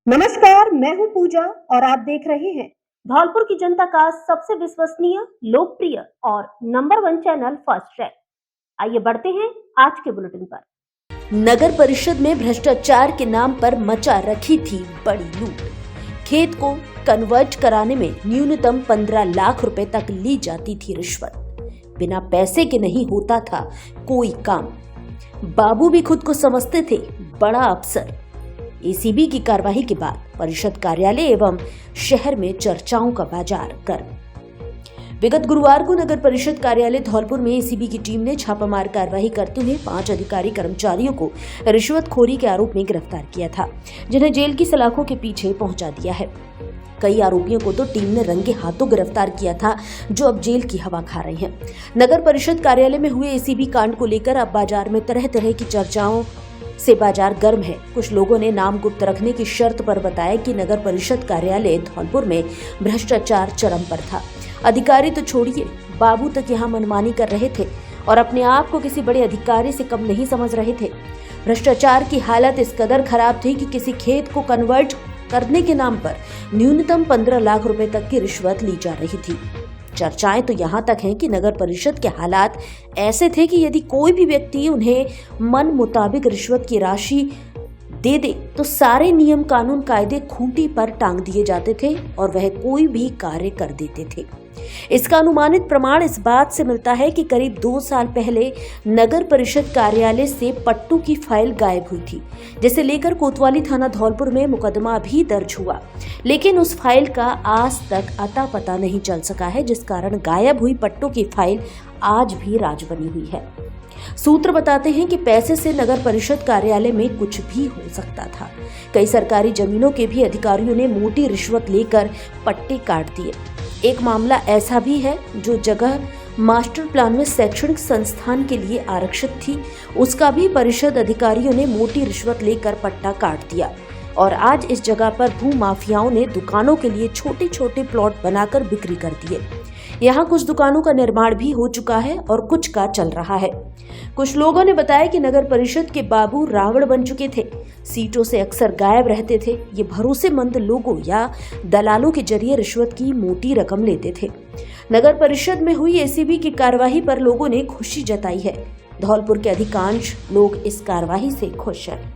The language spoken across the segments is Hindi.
नमस्कार, मैं हूं पूजा और आप देख रहे हैं धौलपुर की जनता का सबसे विश्वसनीय, लोकप्रिय और नंबर 1 चैनल फर्स्ट ट्रैक। आइए बढ़ते हैं आज के बुलेटिन पर। नगर परिषद में भ्रष्टाचार के नाम पर मचा रखी थी बड़ी लूट। खेत को कन्वर्ट कराने में न्यूनतम 15 लाख रुपए तक ली जाती थी रिश्वत। बिना पैसे के नहीं होता था कोई काम। बाबू भी खुद को समझते थे बड़ा अफसर। एसीबी की कार्रवाई के बाद परिषद कार्यालय एवं शहर में चर्चाओं का बाजार गर्म। विगत गुरुवार को नगर परिषद कार्यालय धौलपुर में एसीबी की टीम ने छापामार कार्रवाई करते हुए 5 अधिकारी कर्मचारियों को रिश्वतखोरी के आरोप में गिरफ्तार किया था, जिन्हें जेल की सलाखों के पीछे पहुंचा दिया है। कई आरोपियों को तो टीम ने रंगे हाथों गिरफ्तार किया था, जो अब जेल की हवा खा रहे हैं। नगर परिषद कार्यालय में हुए एसीबी कांड को लेकर अब बाजार में तरह तरह की चर्चाओं से बाजार गर्म है। कुछ लोगों ने नाम गुप्त रखने की शर्त पर बताया कि नगर परिषद कार्यालय धौलपुर में भ्रष्टाचार चरम पर था। अधिकारी तो छोड़िए, बाबू तक यहाँ मनमानी कर रहे थे और अपने आप को किसी बड़े अधिकारी से कम नहीं समझ रहे थे। भ्रष्टाचार की हालत इस कदर खराब थी कि किसी खेत को कन्वर्ट करने के नाम पर न्यूनतम 15 लाख रुपए तक की रिश्वत ली जा रही थी। चर्चाएं तो यहाँ तक हैं कि नगर परिषद के हालात ऐसे थे कि यदि कोई भी व्यक्ति उन्हें मन मुताबिक रिश्वत की राशि दे दे तो सारे नियम कानून कायदे खूंटी पर टांग दिए जाते थे और वह कोई भी कार्य कर देते थे। इसका अनुमानित प्रमाण इस बात से मिलता है कि करीब 2 साल पहले नगर परिषद कार्यालय से पट्टू की फाइल गायब हुई थी, जिसे लेकर कोतवाली थाना धौलपुर में मुकदमा भी दर्ज हुआ, लेकिन उस फाइल का आज तक अता पता नहीं चल सका है, जिस कारण गायब हुई पट्टू की फाइल आज भी राज बनी हुई है। सूत्र बताते हैं कि पैसे से नगर परिषद कार्यालय में कुछ भी हो सकता था। कई सरकारी जमीनों के भी अधिकारियों ने मोटी रिश्वत लेकर पट्टे काट दिए। एक मामला ऐसा भी है जो जगह मास्टर प्लान में शैक्षणिक संस्थान के लिए आरक्षित थी, उसका भी परिषद अधिकारियों ने मोटी रिश्वत लेकर पट्टा काट दिया और आज इस जगह पर भू माफियाओं ने दुकानों के लिए छोटे छोटे प्लॉट बनाकर बिक्री कर दिए। यहाँ कुछ दुकानों का निर्माण भी हो चुका है और कुछ का चल रहा है। कुछ लोगों ने बताया कि नगर परिषद के बाबू रावण बन चुके थे, सीटों से अक्सर गायब रहते थे। ये भरोसेमंद लोगों या दलालों के जरिए रिश्वत की मोटी रकम लेते थे। नगर परिषद में हुई एसीबी की कार्रवाई पर लोगों ने खुशी जताई है। धौलपुर के अधिकांश लोग इस कार्रवाई से खुश हैं।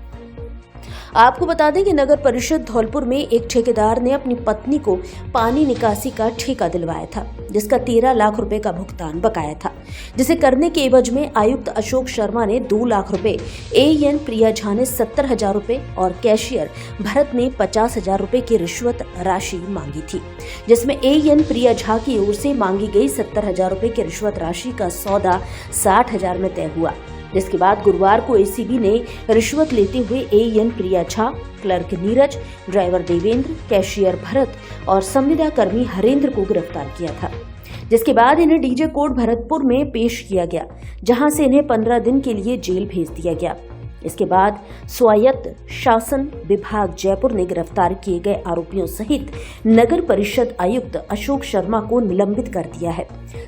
आपको बता दें कि नगर परिषद धौलपुर में एक ठेकेदार ने अपनी पत्नी को पानी निकासी का ठेका दिलवाया था, जिसका 13 लाख रुपए का भुगतान बकाया था, जिसे करने के एवज में आयुक्त अशोक शर्मा ने 2 लाख रुपए, एएन प्रिया झा ने 70,000 रुपए और कैशियर भरत ने 50,000 रुपए की रिश्वत राशि मांगी थी, जिसमें एएन प्रिया झा की ओर से मांगी गई 70,000 रुपए की रिश्वत राशि का सौदा 60,000 में तय हुआ। जिसके बाद गुरुवार को एसीबी ने रिश्वत लेते हुए AN Priya Jha, clerk Neeraj, driver Devendra, cashier Bharat और संविदा कर्मी हरेंद्र को गिरफ्तार किया था, जिसके बाद इन्हें डीजे कोर्ट भरतपुर में पेश किया गया, जहां से इन्हें 15 दिन के लिए जेल भेज दिया गया। इसके बाद स्वायत्त शासन विभाग जयपुर ने गिरफ्तार किए गए आरोपियों सहित नगर परिषद आयुक्त अशोक शर्मा को निलंबित कर दिया है।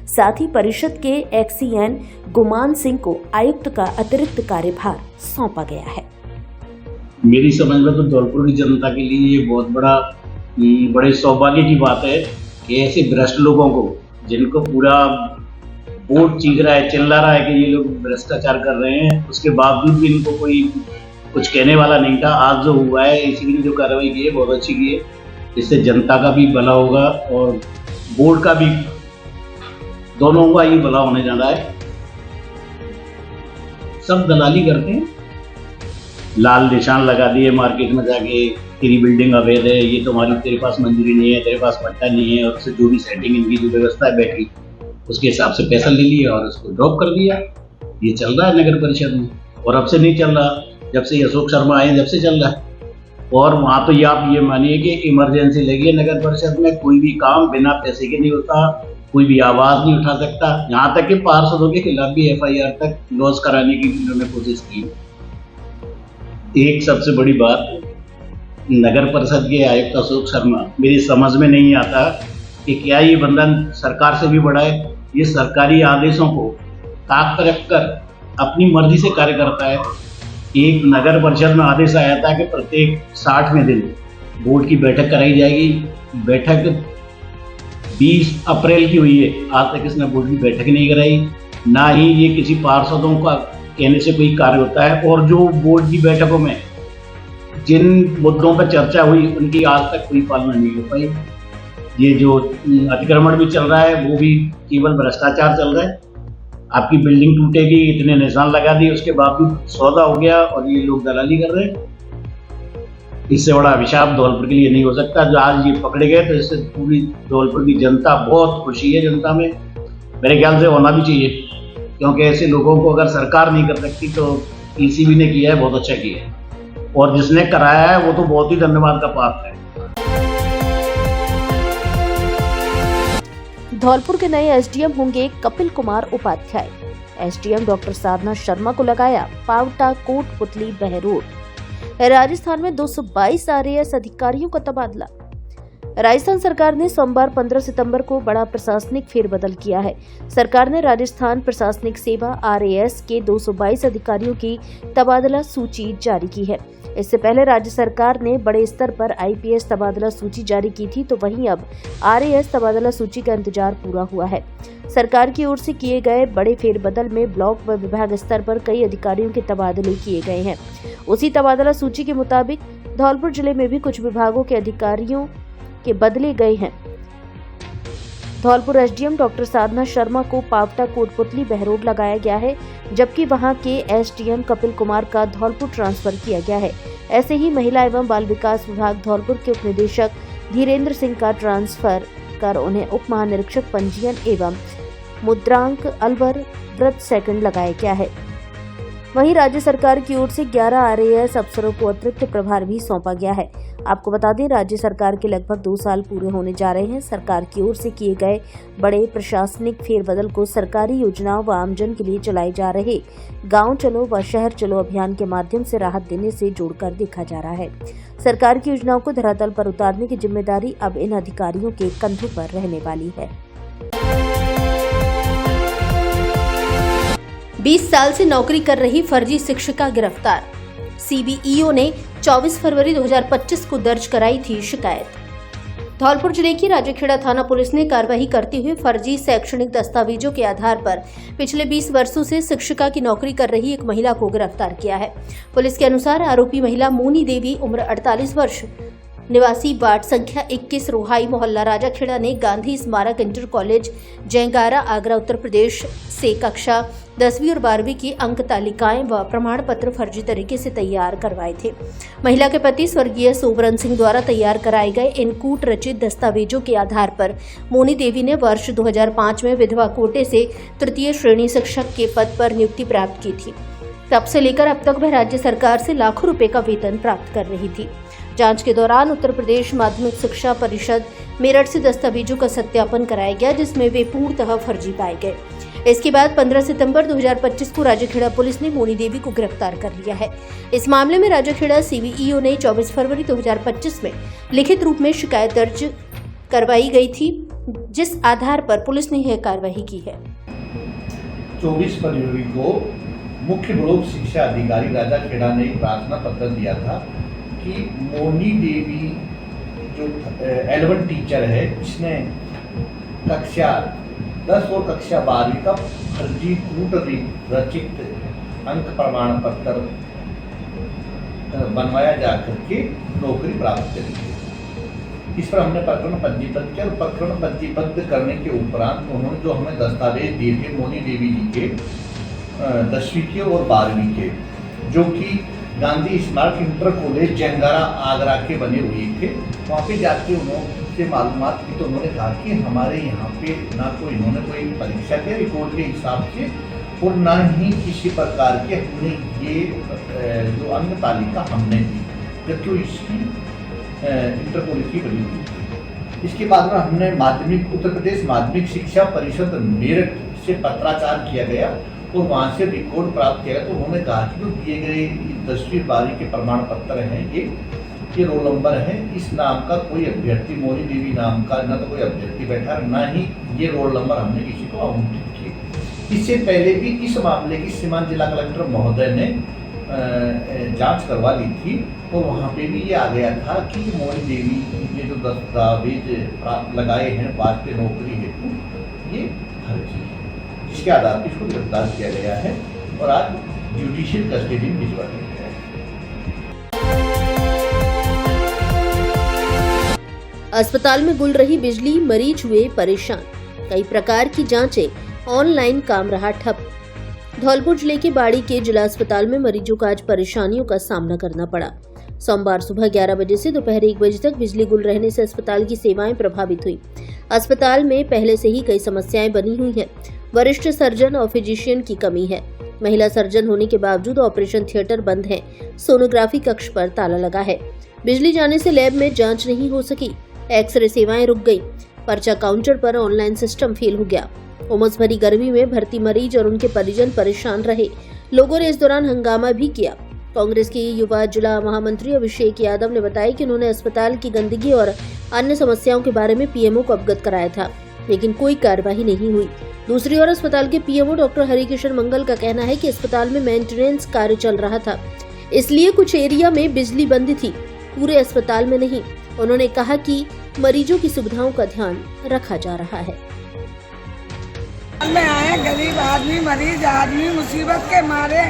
साथ ही परिषद के एक्सीएन गुमान सिंह को आयुक्त का अतिरिक्त कार्यभार सौंपा गया है। मेरी समझ में तो धौलपुर की जनता के लिए ये बहुत बड़े सौभाग्य की बात है कि ऐसे भ्रष्ट लोगों को, जिनको पूरा बोर्ड चीख रहा है, चिल्ला रहा है कि ये लोग भ्रष्टाचार कर रहे हैं, उसके बावजूद भी इनको कोई कुछ कहने वाला नहीं था। आज जो हुआ है, इसीलिए जो कार्रवाई की है बहुत अच्छी की है। इससे जनता का भी भला होगा और बोर्ड का भी, दोनों का ही भला होने जा रहा है। सब दलाली करते हैं, लाल निशान लगा दिए मार्केट में जाके, तेरी बिल्डिंग अवैध है, ये तुम्हारी, तेरे पास मंजूरी नहीं है, तेरे पास पट्टा नहीं है, और उससे जो भी सेटिंग इनकी जो व्यवस्था है बैठकी, उसके हिसाब से पैसा ले लिया और उसको ड्रॉप कर दिया। ये चल रहा है नगर परिषद में, और अब से नहीं चल रहा, जब से अशोक शर्मा आए जब से चल रहा है। और वहाँ तो आप ये मानिए कि इमरजेंसी लगी है नगर परिषद में, कोई भी काम बिना पैसे के नहीं होता, कोई भी आवाज़ नहीं उठा सकता। यहाँ तक कि पार्षदों के खिलाफ भी FIR तक लॉन्च कराने की उन्होंने कोशिश की। एक सबसे बड़ी बात, नगर परिषद के आयुक्त अशोक शर्मा, मेरी समझ में नहीं आता कि क्या ये बंदा सरकार से भी बड़ा है। ये सरकारी आदेशों को ताक पर रखकर अपनी मर्जी से कार्य करता है। एक नगर परिषद में आदेश आया था कि प्रत्येक 60वें दिन बोर्ड की बैठक कराई जाएगी। बैठक 20 अप्रैल की हुई है, आज तक इसने बोर्ड की बैठक नहीं कराई, ना ही ये किसी पार्षदों का कहने से कोई कार्य होता है। और जो बोर्ड की बैठकों में जिन मुद्दों पर चर्चा हुई उनकी आज तक कोई पालना नहीं हो पाई। ये जो अतिक्रमण भी चल रहा है वो भी केवल भ्रष्टाचार चल रहा है। आपकी बिल्डिंग टूटेगी, इतने निशान लगा दिए, उसके बावजूद सौदा हो गया और ये लोग दलाली कर रहे हैं। इससे बड़ा अभिशाप धौलपुर के लिए नहीं हो सकता। जो आज ये पकड़े गए तो इससे पूरी धौलपुर की जनता बहुत खुशी है। जनता में मेरे ख्याल से होना भी चाहिए, क्योंकि ऐसे लोगों को अगर सरकार नहीं कर सकती तो पीसीबी ने किया है, बहुत अच्छा किया है, और जिसने कराया है वो तो बहुत ही धन्यवाद का पात्र है। धौलपुर के नए एसडीएम होंगे कपिल कुमार उपाध्याय। एसडीएम डॉक्टर साधना शर्मा को लगाया पावटा कोटपुतली बहरोड। राजस्थान में 222 आरएएस अधिकारियों का तबादला। राजस्थान सरकार ने सोमवार 15 सितंबर को बड़ा प्रशासनिक फेरबदल किया है। सरकार ने राजस्थान प्रशासनिक सेवा आरएएस के 222 अधिकारियों की तबादला सूची जारी की है। इससे पहले राज्य सरकार ने बड़े स्तर पर आईपीएस तबादला सूची जारी की थी, तो वहीं अब आरएएस तबादला सूची का इंतजार पूरा हुआ है। सरकार की ओर से किए गए बड़े फेरबदल में ब्लॉक व विभाग स्तर पर कई अधिकारियों के तबादले किए गए हैं। उसी तबादला सूची के मुताबिक धौलपुर जिले में भी कुछ विभागों के अधिकारियों के बदले गए हैं। धौलपुर एसडीएम डॉक्टर साधना शर्मा को पावटा कोटपुतली बहरोड लगाया गया है, जबकि वहां के एसडीएम कपिल कुमार का धौलपुर ट्रांसफर किया गया है। ऐसे ही महिला एवं बाल विकास विभाग धौलपुर के उप निदेशक धीरेन्द्र सिंह का ट्रांसफर कर उन्हें उप महानिरीक्षक पंजीयन एवं मुद्रांक अलवर व्रत सेकंड लगाया गया है। वहीं राज्य सरकार की ओर से 11 आरएएस अफसरों को अतिरिक्त प्रभार भी सौंपा गया है। आपको बता दें, राज्य सरकार के लगभग 2 साल पूरे होने जा रहे हैं। सरकार की ओर से किए गए बड़े प्रशासनिक फेरबदल को सरकारी योजनाओं व आमजन के लिए चलाए जा रहे गांव चलो व शहर चलो अभियान के माध्यम से राहत देने से जोड़कर देखा जा रहा है। सरकार की योजनाओं को धरातल पर उतारने की जिम्मेदारी अब इन अधिकारियों के कंधों पर रहने वाली है। 20 साल से नौकरी कर रही फर्जी शिक्षिका गिरफ्तार। सीबीईओ ने 24 फरवरी 2025 को दर्ज कराई थी शिकायत। धौलपुर जिले की राजाखेड़ा थाना पुलिस ने कार्रवाई करते हुए फर्जी शैक्षणिक दस्तावेजों के आधार पर पिछले 20 वर्षों से शिक्षिका की नौकरी कर रही एक महिला को गिरफ्तार किया है। पुलिस के अनुसार आरोपी महिला मोनी देवी उम्र 48 वर्ष निवासी वार्ड संख्या 21 रोहाई मोहल्ला राजाखेड़ा ने गांधी स्मारक इंटर कॉलेज जयंगारा आगरा उत्तर प्रदेश से कक्षा 10वीं और 12वीं की अंक तालिकाएं व प्रमाण पत्र फर्जी तरीके से तैयार करवाए थे। महिला के पति स्वर्गीय सोबरन सिंह द्वारा तैयार कराए गए इन कूट रचित दस्तावेजों के आधार पर मोनी देवी ने वर्ष 2005 में विधवा कोटे से तृतीय श्रेणी शिक्षक के पद पर नियुक्ति प्राप्त की थी। तब से लेकर अब तक वह राज्य सरकार से लाखों रुपए का वेतन प्राप्त कर रही थी। जांच के दौरान उत्तर प्रदेश माध्यमिक शिक्षा परिषद मेरठ से दस्तावेजों का सत्यापन कराया गया, जिसमें वे पूर्णतः फर्जी पाए गए। इसके बाद 15 सितंबर 2025 को राजाखेड़ा पुलिस ने मोनी देवी को गिरफ्तार कर लिया है। इस मामले में राजाखेड़ा सीबीईओ ने 24 फरवरी 2025 में लिखित रूप में शिकायत दर्ज करवाई गई थी, जिस आधार पर पुलिस ने यह कार्रवाई की है। 24 फरवरी को मुख्य ब्लॉक शिक्षा अधिकारी राजाखेड़ा ने एक प्रार्थना पत्र दिया था कि मोनी देवी जो L1 टीचर है, इसने कक्षा 10 और कक्षा 12वीं का फर्जी कूट रचित अंक प्रमाण पत्र बनवाया जा करके नौकरी प्राप्त करी है। इस पर हमने प्रकरण पंजीबद्ध किया और प्रकरण पंजीबद्ध करने के उपरांत उन्होंने जो हमें दस्तावेज दिए थे मोनी देवी जी के 10वीं के और 12वीं के, जो कि गांधी स्मारक इंटर कॉलेज जयंगारा आगरा के बने हुए थे, वहाँ पे जाके उन्होंने मालूमात की तो उन्होंने कहा कि हमारे यहाँ पे ना तो इन्होंने कोई परीक्षा के रिकॉर्ड के हिसाब से और ना ही किसी प्रकार के हमने ये जो अंक तालिका हमने दी, जबकि इसकी इंटर कॉलेज की बनी हुई थी। इसके बाद में हमने उत्तर प्रदेश माध्यमिक शिक्षा परिषद मेरठ से पत्राचार किया गया और वहाँ से रिकॉर्ड प्राप्त किया गया, तो उन्होंने कहा कि जो दिए गए 10वीं 12वीं के प्रमाण पत्र हैं ये रोल नंबर है, इस नाम का कोई अभ्यर्थी मोनी देवी नाम का न तो कोई अभ्यर्थी बैठा, ना ही ये रोल नंबर हमने किसी को आवंटित किए। इससे पहले भी इस मामले की सीमांत जिला कलेक्टर महोदय ने जांच करवा ली थी, तो वहाँ पे भी ये आ गया था कि मोनी देवी ने जो दस्तावेज लगाए हैं वाजपेयी नौकरी हेतु, ये फर्जी है, जिसके आधार पर इसको गिरफ्तार किया गया है और आज जुडिशियल कस्टडी में भिजवा दिया गया है। अस्पताल में गुल रही बिजली, मरीज हुए परेशान। कई प्रकार की जांचें, ऑनलाइन काम रहा ठप। धौलपुर जिले के बाड़ी के जिला अस्पताल में मरीजों को आज परेशानियों का सामना करना पड़ा। सोमवार सुबह 11 बजे से दोपहर 1 बजे तक बिजली गुल रहने से अस्पताल की सेवाएं प्रभावित हुई। अस्पताल में पहले से ही कई समस्याएं बनी हुई हैं। वरिष्ठ सर्जन और फिजिशियन की कमी है। महिला सर्जन होने के बावजूद ऑपरेशन थिएटर बंद है। सोनोग्राफी कक्ष पर ताला लगा है। बिजली जाने से लैब में जांच नहीं हो सकी। एक्सरे सेवाएं रुक गई। पर्चा काउंटर पर ऑनलाइन सिस्टम फेल हो गया। उमस भरी गर्मी में भर्ती मरीज और उनके परिजन परेशान रहे। लोगों ने इस दौरान हंगामा भी किया। कांग्रेस के युवा जिला महामंत्री अभिषेक यादव ने बताया कि उन्होंने अस्पताल की गंदगी और अन्य समस्याओं के बारे में पीएमओ को अवगत कराया था, लेकिन कोई कार्रवाई नहीं हुई। दूसरी ओर अस्पताल के पीएमओ डॉक्टर हरिकिशन मंगल का कहना है कि अस्पताल में मेंटेनेंस कार्य चल रहा था, इसलिए कुछ एरिया में बिजली बंद थी, पूरे अस्पताल में नहीं। उन्होंने कहा कि मरीजों की सुविधाओं का ध्यान रखा जा रहा है। में आए गरीब आदमी, मरीज आदमी मुसीबत के मारे,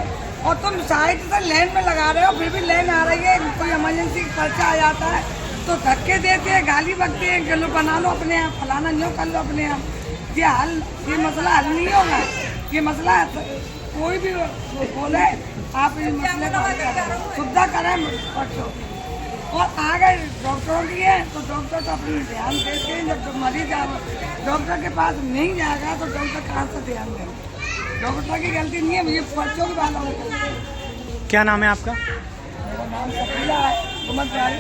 और तुम साइड से लाइन में लगा रहे हो, फिर भी लाइन आ रही है, कोई इमरजेंसी पर्चा आ जाता है तो धक्के देते हैं, गाली बकते हैं, गलो बना लो अपने आप, फलाना न्यो कर लो अपने आप। ये मसला हल नहीं होगा। ये मसला कोई भी बोले आप इस मसले का सुविधा करें बच्चों, और आगे डॉक्टरों की है तो डॉक्टर तो अपनी ध्यान देते हैं। जब मरीज डॉक्टर के पास नहीं जाएगा तो डॉक्टर कहाँ से ध्यान देंगे? डॉक्टर की गलती नहीं है, ये बच्चों की बात है। क्या नाम है आपका? मेरा नाम सफीला है, उमर भाई।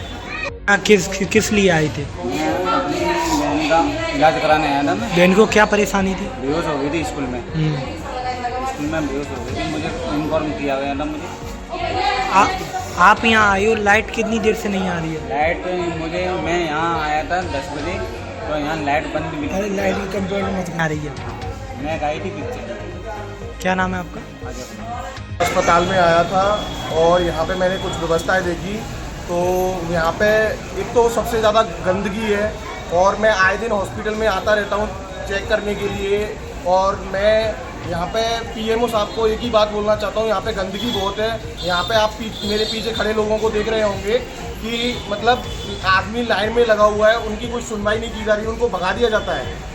किस लिए आए थे? बहन का इलाज कराने आया था मैं। बहन को क्या परेशानी थी? बेहोश हो गई थी स्कूल में। स्कूल में बेहोश हो गई थी, मुझे इन्फॉर्म किया गया था मुझे। आप यहाँ आए हो, लाइट कितनी देर से नहीं आ रही है? लाइट मैं यहाँ आया था 10 बजे, तो यहाँ लाइट बंद मिली। अरे लाइट की कंप्लेंट मत आ रही है। मैं गई थी पीछे। क्या नाम है आपका? अस्पताल में आया था और यहाँ पे मैंने कुछ व्यवस्थाएं देखी, तो यहाँ पे एक तो सबसे ज़्यादा गंदगी है, और मैं आए दिन हॉस्पिटल में आता रहता हूँ चेक करने के लिए, और मैं यहाँ पे पीएमओ साहब को एक ही बात बोलना चाहता हूँ, यहाँ पे गंदगी बहुत है। यहाँ पे आप मेरे पीछे खड़े लोगों को देख रहे होंगे कि मतलब आदमी लाइन में लगा हुआ है, उनकी कोई सुनवाई नहीं की जा रही, उनको भगा दिया जाता है।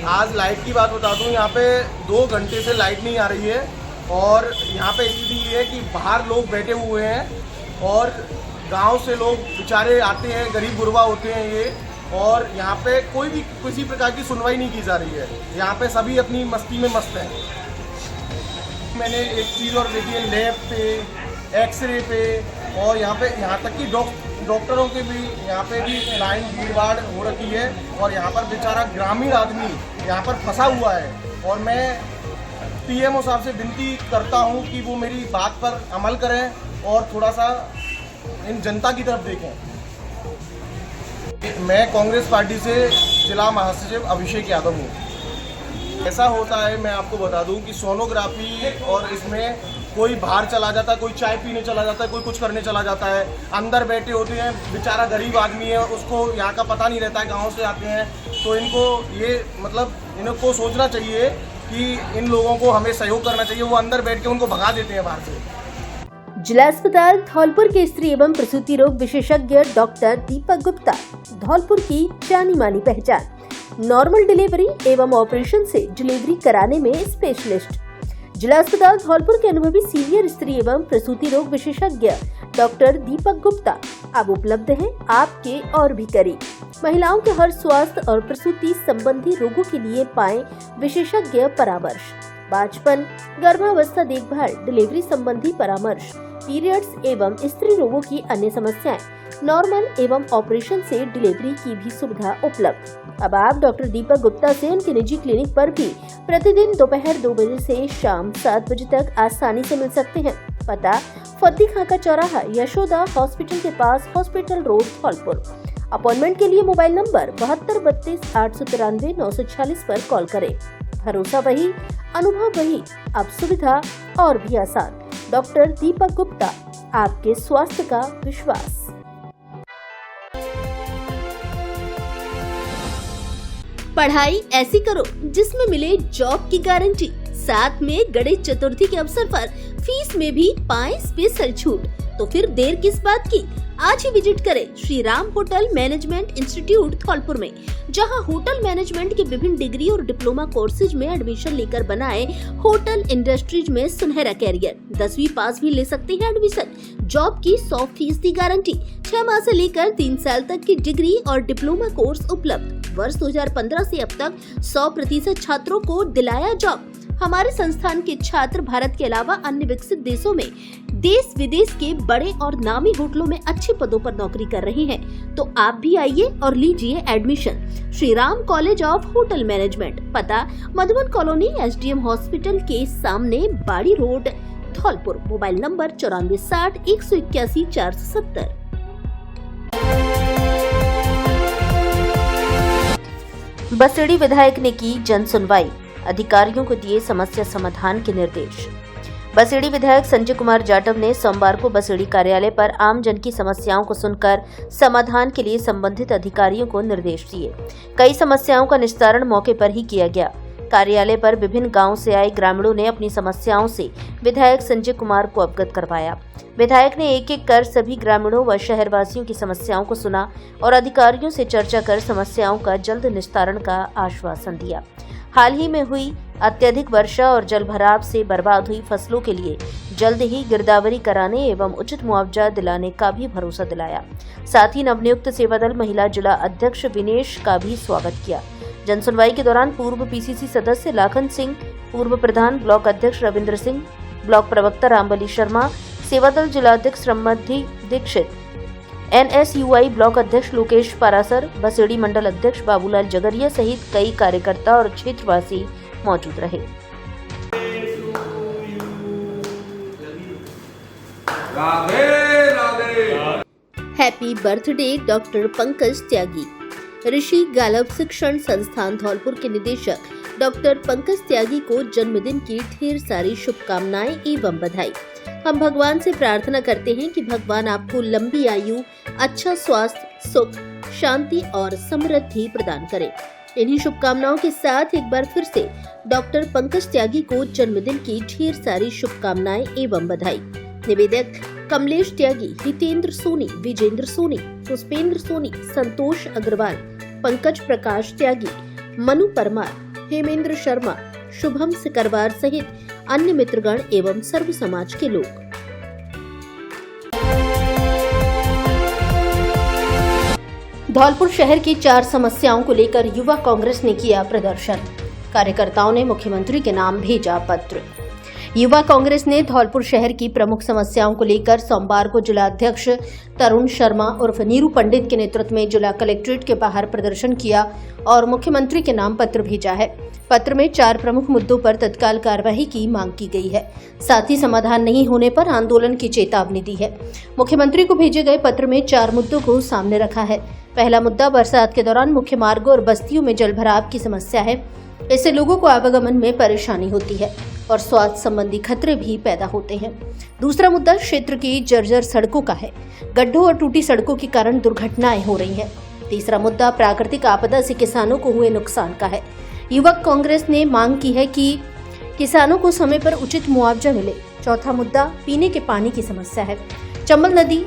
आज लाइट की बात बता दूँ, यहाँ पे 2 घंटे से लाइट नहीं आ रही है, और यहाँ पे स्थिति ये है कि बाहर लोग बैठे हुए हैं और गांव से लोग बेचारे आते हैं, गरीब गुरबा होते हैं ये, और यहाँ पे कोई भी किसी प्रकार की सुनवाई नहीं की जा रही है। यहाँ पे सभी अपनी मस्ती में मस्त हैं। मैंने एक चीज़ और देखी है, लैब पे, एक्सरे पे, और यहाँ तक कि डॉक्टरों के भी यहाँ पे भी लाइन भीड़ हो रखी है, और यहाँ पर बेचारा ग्रामीण आदमी यहाँ पर फंसा हुआ है। और मैं पीएमओ साहब से विनती करता हूँ कि वो मेरी बात पर अमल करें और थोड़ा सा इन जनता की तरफ देखें। मैं कांग्रेस पार्टी से जिला महासचिव अभिषेक यादव हूँ। ऐसा होता है, मैं आपको बता दूं कि सोनोग्राफी और इसमें कोई बाहर चला जाता है, कोई चाय पीने चला जाता है, कोई कुछ करने चला जाता है, अंदर बैठे होते हैं, बेचारा गरीब आदमी है, उसको यहाँ का पता नहीं रहता है, गांव से आते हैं, तो इनको ये मतलब इनको सोचना चाहिए कि इन लोगों को हमें सहयोग करना चाहिए। वो अंदर बैठ के उनको भगा देते हैं बाहर से। जिला अस्पताल धौलपुर के स्त्री एवं प्रसूति रोग विशेषज्ञ डॉक्टर दीपक गुप्ता धौलपुर की जानी मानी पहचान। नॉर्मल डिलीवरी एवं ऑपरेशन से डिलीवरी कराने में स्पेशलिस्ट। जिला अस्पताल धौलपुर के अनुभवी सीनियर स्त्री एवं प्रसूति रोग विशेषज्ञ डॉक्टर दीपक गुप्ता अब उपलब्ध हैं आपके और भी करीब। महिलाओं के हर स्वास्थ्य और प्रसूति संबंधी रोगों के लिए पाएं विशेषज्ञ परामर्श। बांझपन, गर्भावस्था देखभाल, डिलीवरी संबंधी परामर्श, पीरियड्स एवं स्त्री रोगों की अन्य समस्याएं, नॉर्मल एवं ऑपरेशन से डिलीवरी की भी सुविधा उपलब्ध। अब आप डॉक्टर दीपक गुप्ता से उनके निजी क्लिनिक पर भी प्रतिदिन दोपहर 2 बजे से शाम 7 बजे तक आसानी से मिल सकते हैं। पता फद्दी खाका चौराहा, यशोदा हॉस्पिटल के पास, हॉस्पिटल रोड, धौलपुर। अपॉइंटमेंट के लिए मोबाइल नंबर 72 32 893 946 पर कॉल करें। भरोसा वही, अनुभव वही, अब सुविधा और भी आसान। डॉक्टर दीपक गुप्ता, आपके स्वास्थ्य का विश्वास। पढ़ाई ऐसी करो जिसमें मिले जॉब की गारंटी, साथ में गणेश चतुर्थी के अवसर पर फीस में भी पाएं स्पेशल छूट। तो फिर देर किस बात की, आज ही विजिट करें Shri Ram hotel management institute Dholpur में, जहां होटल मैनेजमेंट के विभिन्न डिग्री और डिप्लोमा कोर्सेज में एडमिशन लेकर बनाए होटल इंडस्ट्रीज में सुनहरा कैरियर। 10वीं पास भी ले सकते हैं एडमिशन। जॉब की 100% गारंटी, 6 माह से लेकर 3 साल तक की डिग्री और डिप्लोमा कोर्स उपलब्ध। वर्ष 2015 से अब तक 100% छात्रों को दिलाया जॉब। हमारे संस्थान के छात्र भारत के अलावा अन्य विकसित देशों में देश विदेश के बड़े और नामी होटलों में अच्छे पदों पर नौकरी कर रहे हैं। तो आप भी आइए और लीजिए admission. Shri Ram college of hotel management, पता मधुबन कॉलोनी, SDM हॉस्पिटल के सामने, Bari road, Dholpur. Mobile number 9460 181 470। Baseri विधायक ने की जन सुनवाई, अधिकारियों को दिए समस्या समाधान के निर्देश। बसेड़ी विधायक संजय कुमार जाटव ने सोमवार को बसेड़ी कार्यालय पर आम जन की समस्याओं को सुनकर समाधान के लिए संबंधित अधिकारियों को निर्देश दिए। कई समस्याओं का निस्तारण मौके पर ही किया गया। कार्यालय पर विभिन्न गांवों से आए ग्रामीणों ने अपनी समस्याओं से विधायक संजय कुमार को अवगत करवाया। विधायक ने एक एक कर सभी ग्रामीणों व शहरवासियों की समस्याओं को सुना और अधिकारियों से चर्चा कर समस्याओं का जल्द निस्तारण का आश्वासन दिया। हाल ही में हुई अत्यधिक वर्षा और जलभराव से बर्बाद हुई फसलों के लिए जल्द ही गिरदावरी कराने एवं उचित मुआवजा दिलाने का भी भरोसा दिलाया। साथ ही नवनियुक्त सेवादल महिला जिला अध्यक्ष विनेश का भी स्वागत किया। जनसुनवाई के दौरान पूर्व PCC सदस्य लाखन सिंह, पूर्व प्रधान ब्लॉक अध्यक्ष रविंद्र सिंह, ब्लॉक प्रवक्ता रामबली शर्मा, सेवादल जिलाध्यक्ष श्रममधि दीक्षित, NSUI ब्लॉक अध्यक्ष लोकेश पारासर, बसेड़ी मंडल अध्यक्ष बाबूलाल जगरिया सहित कई कार्यकर्ता और क्षेत्रवासी मौजूद रहे। हैप्पी बर्थडे डॉक्टर पंकज त्यागी। ऋषि गालव शिक्षण संस्थान धौलपुर के निदेशक डॉक्टर पंकज त्यागी को जन्मदिन की ढेर सारी शुभकामनाएं एवं बधाई। हम भगवान से प्रार्थना करते हैं कि भगवान आपको लंबी आयु, अच्छा स्वास्थ्य, सुख, शांति और समृद्धि प्रदान करे। इन्हीं शुभकामनाओं के साथ एक बार फिर से डॉक्टर पंकज त्यागी को जन्मदिन की ढेर सारी शुभकामनाएं एवं बधाई। निवेदक कमलेश त्यागी, हितेंद्र सोनी, विजेंद्र सोनी, पुष्पेंद्र सोनी, संतोष अग्रवाल, पंकज प्रकाश त्यागी, मनु परमार, हेमेंद्र शर्मा, शुभम सिकरवार सहित अन्य मित्रगण एवं सर्व समाज के लोग। धौलपुर शहर की 4 समस्याओं को लेकर युवा कांग्रेस ने किया प्रदर्शन। कार्यकर्ताओं ने मुख्यमंत्री के नाम भेजा पत्र। युवा कांग्रेस ने धौलपुर शहर की प्रमुख समस्याओं को लेकर सोमवार को जिला अध्यक्ष तरुण शर्मा उर्फ नीरू पंडित के नेतृत्व में जिला कलेक्ट्रेट के बाहर प्रदर्शन किया और मुख्यमंत्री के नाम पत्र भेजा है। पत्र में 4 प्रमुख मुद्दों पर तत्काल कार्रवाई की मांग की गई है। साथ ही समाधान नहीं होने पर आंदोलन की चेतावनी दी है। मुख्यमंत्री को भेजे गए पत्र में 4 मुद्दों को सामने रखा है। पहला मुद्दा बरसात के दौरान मुख्य मार्गों और बस्तियों में जलभराव की समस्या है। इससे लोगों को आवागमन में परेशानी होती है और स्वास्थ्य संबंधी खतरे भी पैदा होते हैं। दूसरा मुद्दा क्षेत्र की जर्जर सड़कों का है। गड्ढों और टूटी सड़कों के कारण दुर्घटनाएं हो रही हैं। तीसरा मुद्दा प्राकृतिक आपदा से किसानों को हुए नुकसान का है। युवक कांग्रेस ने मांग की है कि किसानों को समय पर उचित मुआवजा मिले। चौथा मुद्दा पीने के पानी की समस्या है। चंबल नदी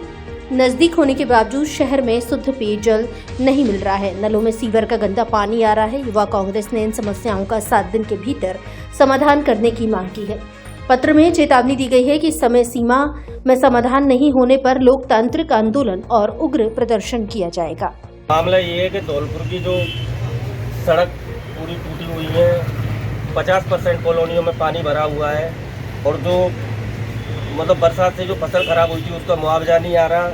नजदीक होने के बावजूद शहर में शुद्ध पेयजल नहीं मिल रहा है। नलों में सीवर का गंदा पानी आ रहा है। युवा कांग्रेस ने इन समस्याओं का 7 दिन के भीतर समाधान करने की मांग की है। पत्र में चेतावनी दी गई है कि समय सीमा में समाधान नहीं होने पर लोकतांत्रिक आंदोलन और उग्र प्रदर्शन किया जाएगा। मामला ये है कि धौलपुर की जो सड़क पूरी टूटी हुई है, 50% कॉलोनियों में पानी भरा हुआ है और जो मतलब बरसात से जो फसल खराब हुई थी उसका मुआवजा नहीं आ रहा,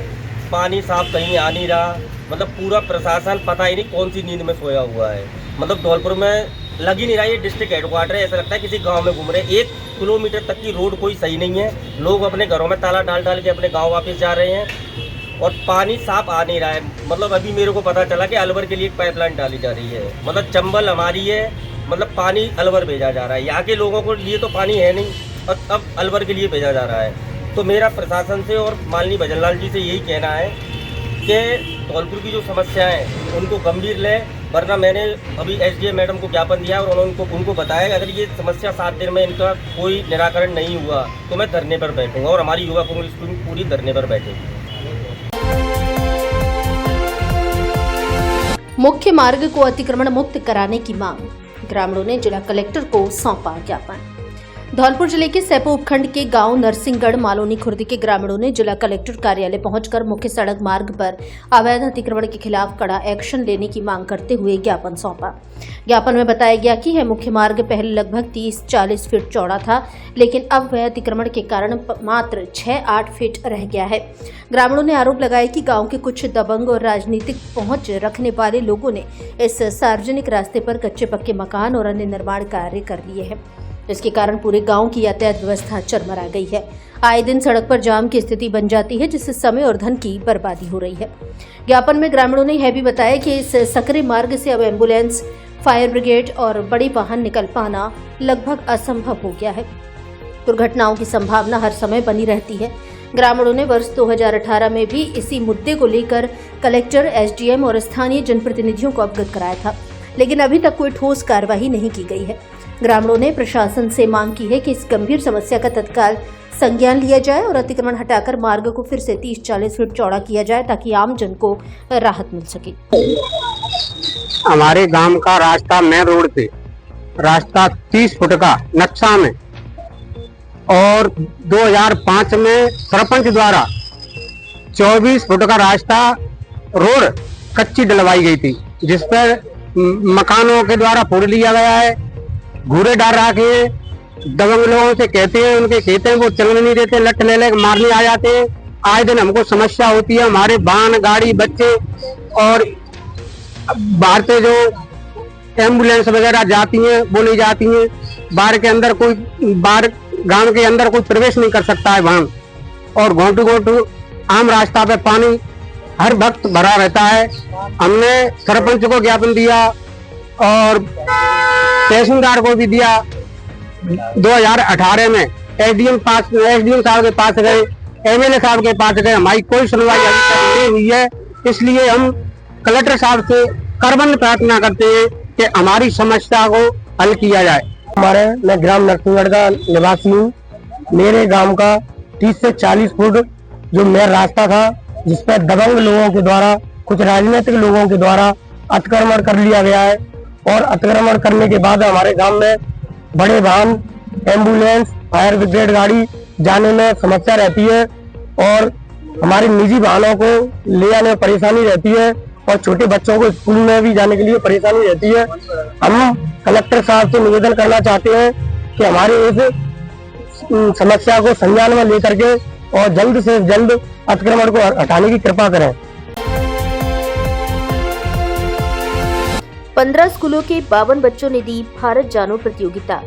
पानी साफ कहीं आ नहीं रहा। मतलब पूरा प्रशासन पता ही नहीं कौन सी नींद में सोया हुआ है। मतलब धौलपुर में लग ही नहीं रहा, ये डिस्ट्रिक्ट हेडक्वार्टर है, ऐसा लगता है किसी गांव में घूम रहे। 1 किलोमीटर तक की रोड कोई सही नहीं है। लोग अपने घरों में ताला डाल के अपने गाँव वापस जा रहे हैं और पानी साफ आ नहीं रहा है। मतलब अभी मेरे को पता चला कि अलवर के लिए एक पाइपलाइन डाली जा रही है। मतलब चंबल हमारी है, मतलब पानी अलवर भेजा जा रहा है। यहाँ के लोगों को लिए तो पानी है नहीं, अब अलवर के लिए भेजा जा रहा है। तो मेरा प्रशासन से और माननीय भजनलाल जी से यही कहना है कि धौलपुर की जो समस्याएं हैं उनको गंभीर लें, वरना मैंने अभी एसडीएम मैडम को ज्ञापन दिया और उन्होंने उनको बताया अगर ये समस्या 7 दिन में इनका कोई निराकरण नहीं हुआ तो मैं धरने पर बैठूंगा और हमारी युवा कांग्रेस पूरी धरने पर बैठेगी। मुख्य मार्ग को अतिक्रमण मुक्त कराने की मांग, ग्रामीणों ने जिला कलेक्टर को सौंपा ज्ञापन। धौलपुर जिले के सैपो उपखंड के गांव नरसिंहगढ़ मालोनी खुर्द के ग्रामीणों ने जिला कलेक्टर कार्यालय पहुंचकर मुख्य सड़क मार्ग पर अवैध अतिक्रमण के खिलाफ कड़ा एक्शन लेने की मांग करते हुए ज्ञापन सौंपा। ज्ञापन में बताया गया कि यह मुख्य मार्ग पहले लगभग 30-40 फीट चौड़ा था, लेकिन अब वह अतिक्रमण के कारण मात्र 6-8 फीट रह गया है। ग्रामीणों ने आरोप लगाया कि गांव के कुछ दबंग और राजनीतिक पहुंच रखने वाले लोगों ने इस सार्वजनिक रास्ते पर कच्चे पक्के मकान और अन्य निर्माण कार्य कर लिए हैं, इसके कारण पूरे गांव की यातायात व्यवस्था चरमरा गई है। आए दिन सड़क पर जाम की स्थिति बन जाती है, जिससे समय और धन की बर्बादी हो रही है। ज्ञापन में ग्रामीणों ने यह भी बताया कि इस सकरे मार्ग से अब एम्बुलेंस, फायर ब्रिगेड और बड़े वाहन निकल पाना लगभग असंभव हो गया है। दुर्घटनाओं की संभावना हर समय बनी रहती है। ग्रामीणों ने वर्ष 2018 में भी इसी मुद्दे को लेकर कलेक्टर, एसडीएम और स्थानीय जनप्रतिनिधियों को अवगत कराया था, लेकिन अभी तक कोई ठोस कार्रवाई नहीं की गई है। ग्रामीणों ने प्रशासन से मांग की है कि इस गंभीर समस्या का तत्काल संज्ञान लिया जाए और अतिक्रमण हटाकर मार्ग को फिर से 30-40 फीट चौड़ा किया जाए, ताकि आम जन को राहत मिल सके। हमारे गांव का रास्ता मेन रोड से रास्ता 30 फुट का नक्शा में और 2005 में सरपंच द्वारा 24 फुट का रास्ता रोड कच्ची डलवाई गई थी, जिस पर मकानों के द्वारा फोड़ लिया गया है। घूरे डाल रखे दबंग लोगों से कहते हैं, उनके कहते हैं वो चलने नहीं देते, लट ले ले मारने आ जाते हैं। आए दिन हमको समस्या होती है, हमारे वाहन, गाड़ी, बच्चे और बाहर से जो एम्बुलेंस वगैरह जाती हैं, बोली जाती हैं, बाहर के अंदर कोई गांव के अंदर कोई प्रवेश नहीं कर सकता है वाहन, और घोटू आम रास्ता पे पानी हर वक्त भरा रहता है। हमने सरपंच को ज्ञापन दिया और तहसीलदार को भी दिया। 2018 में एसडीएम साहब के पास गए, एमएलए साहब के पास गए, हमारी कोई सुनवाई अभी तक नहीं हुई है। इसलिए हम कलेक्टर साहब से करबंद प्रार्थना करते हैं कि हमारी समस्या को हल किया जाए। मैं ग्राम नरसिंहगढ़ का निवासी हूँ। मेरे गांव का 30 से 40 फुट जो मेन रास्ता था, जिस पर दबंग लोगों के द्वारा, कुछ राजनीतिक लोगों के द्वारा अतिक्रमण कर लिया गया है, और अतिक्रमण करने के बाद हमारे गांव में बड़े वाहन, एम्बुलेंस, फायर ब्रिगेड गाड़ी जाने में समस्या रहती है, और हमारे निजी वाहनों को ले जाने में परेशानी रहती है, और छोटे बच्चों को स्कूल में भी जाने के लिए परेशानी रहती है। हम कलेक्टर साहब से निवेदन करना चाहते हैं कि हमारे इस समस्या को संज्ञान में लेकर के और जल्द से जल्द अतिक्रमण को हटाने की कृपा करें। 15 स्कूलों के 52 बच्चों ने दी भारत जानो प्रतियोगिता।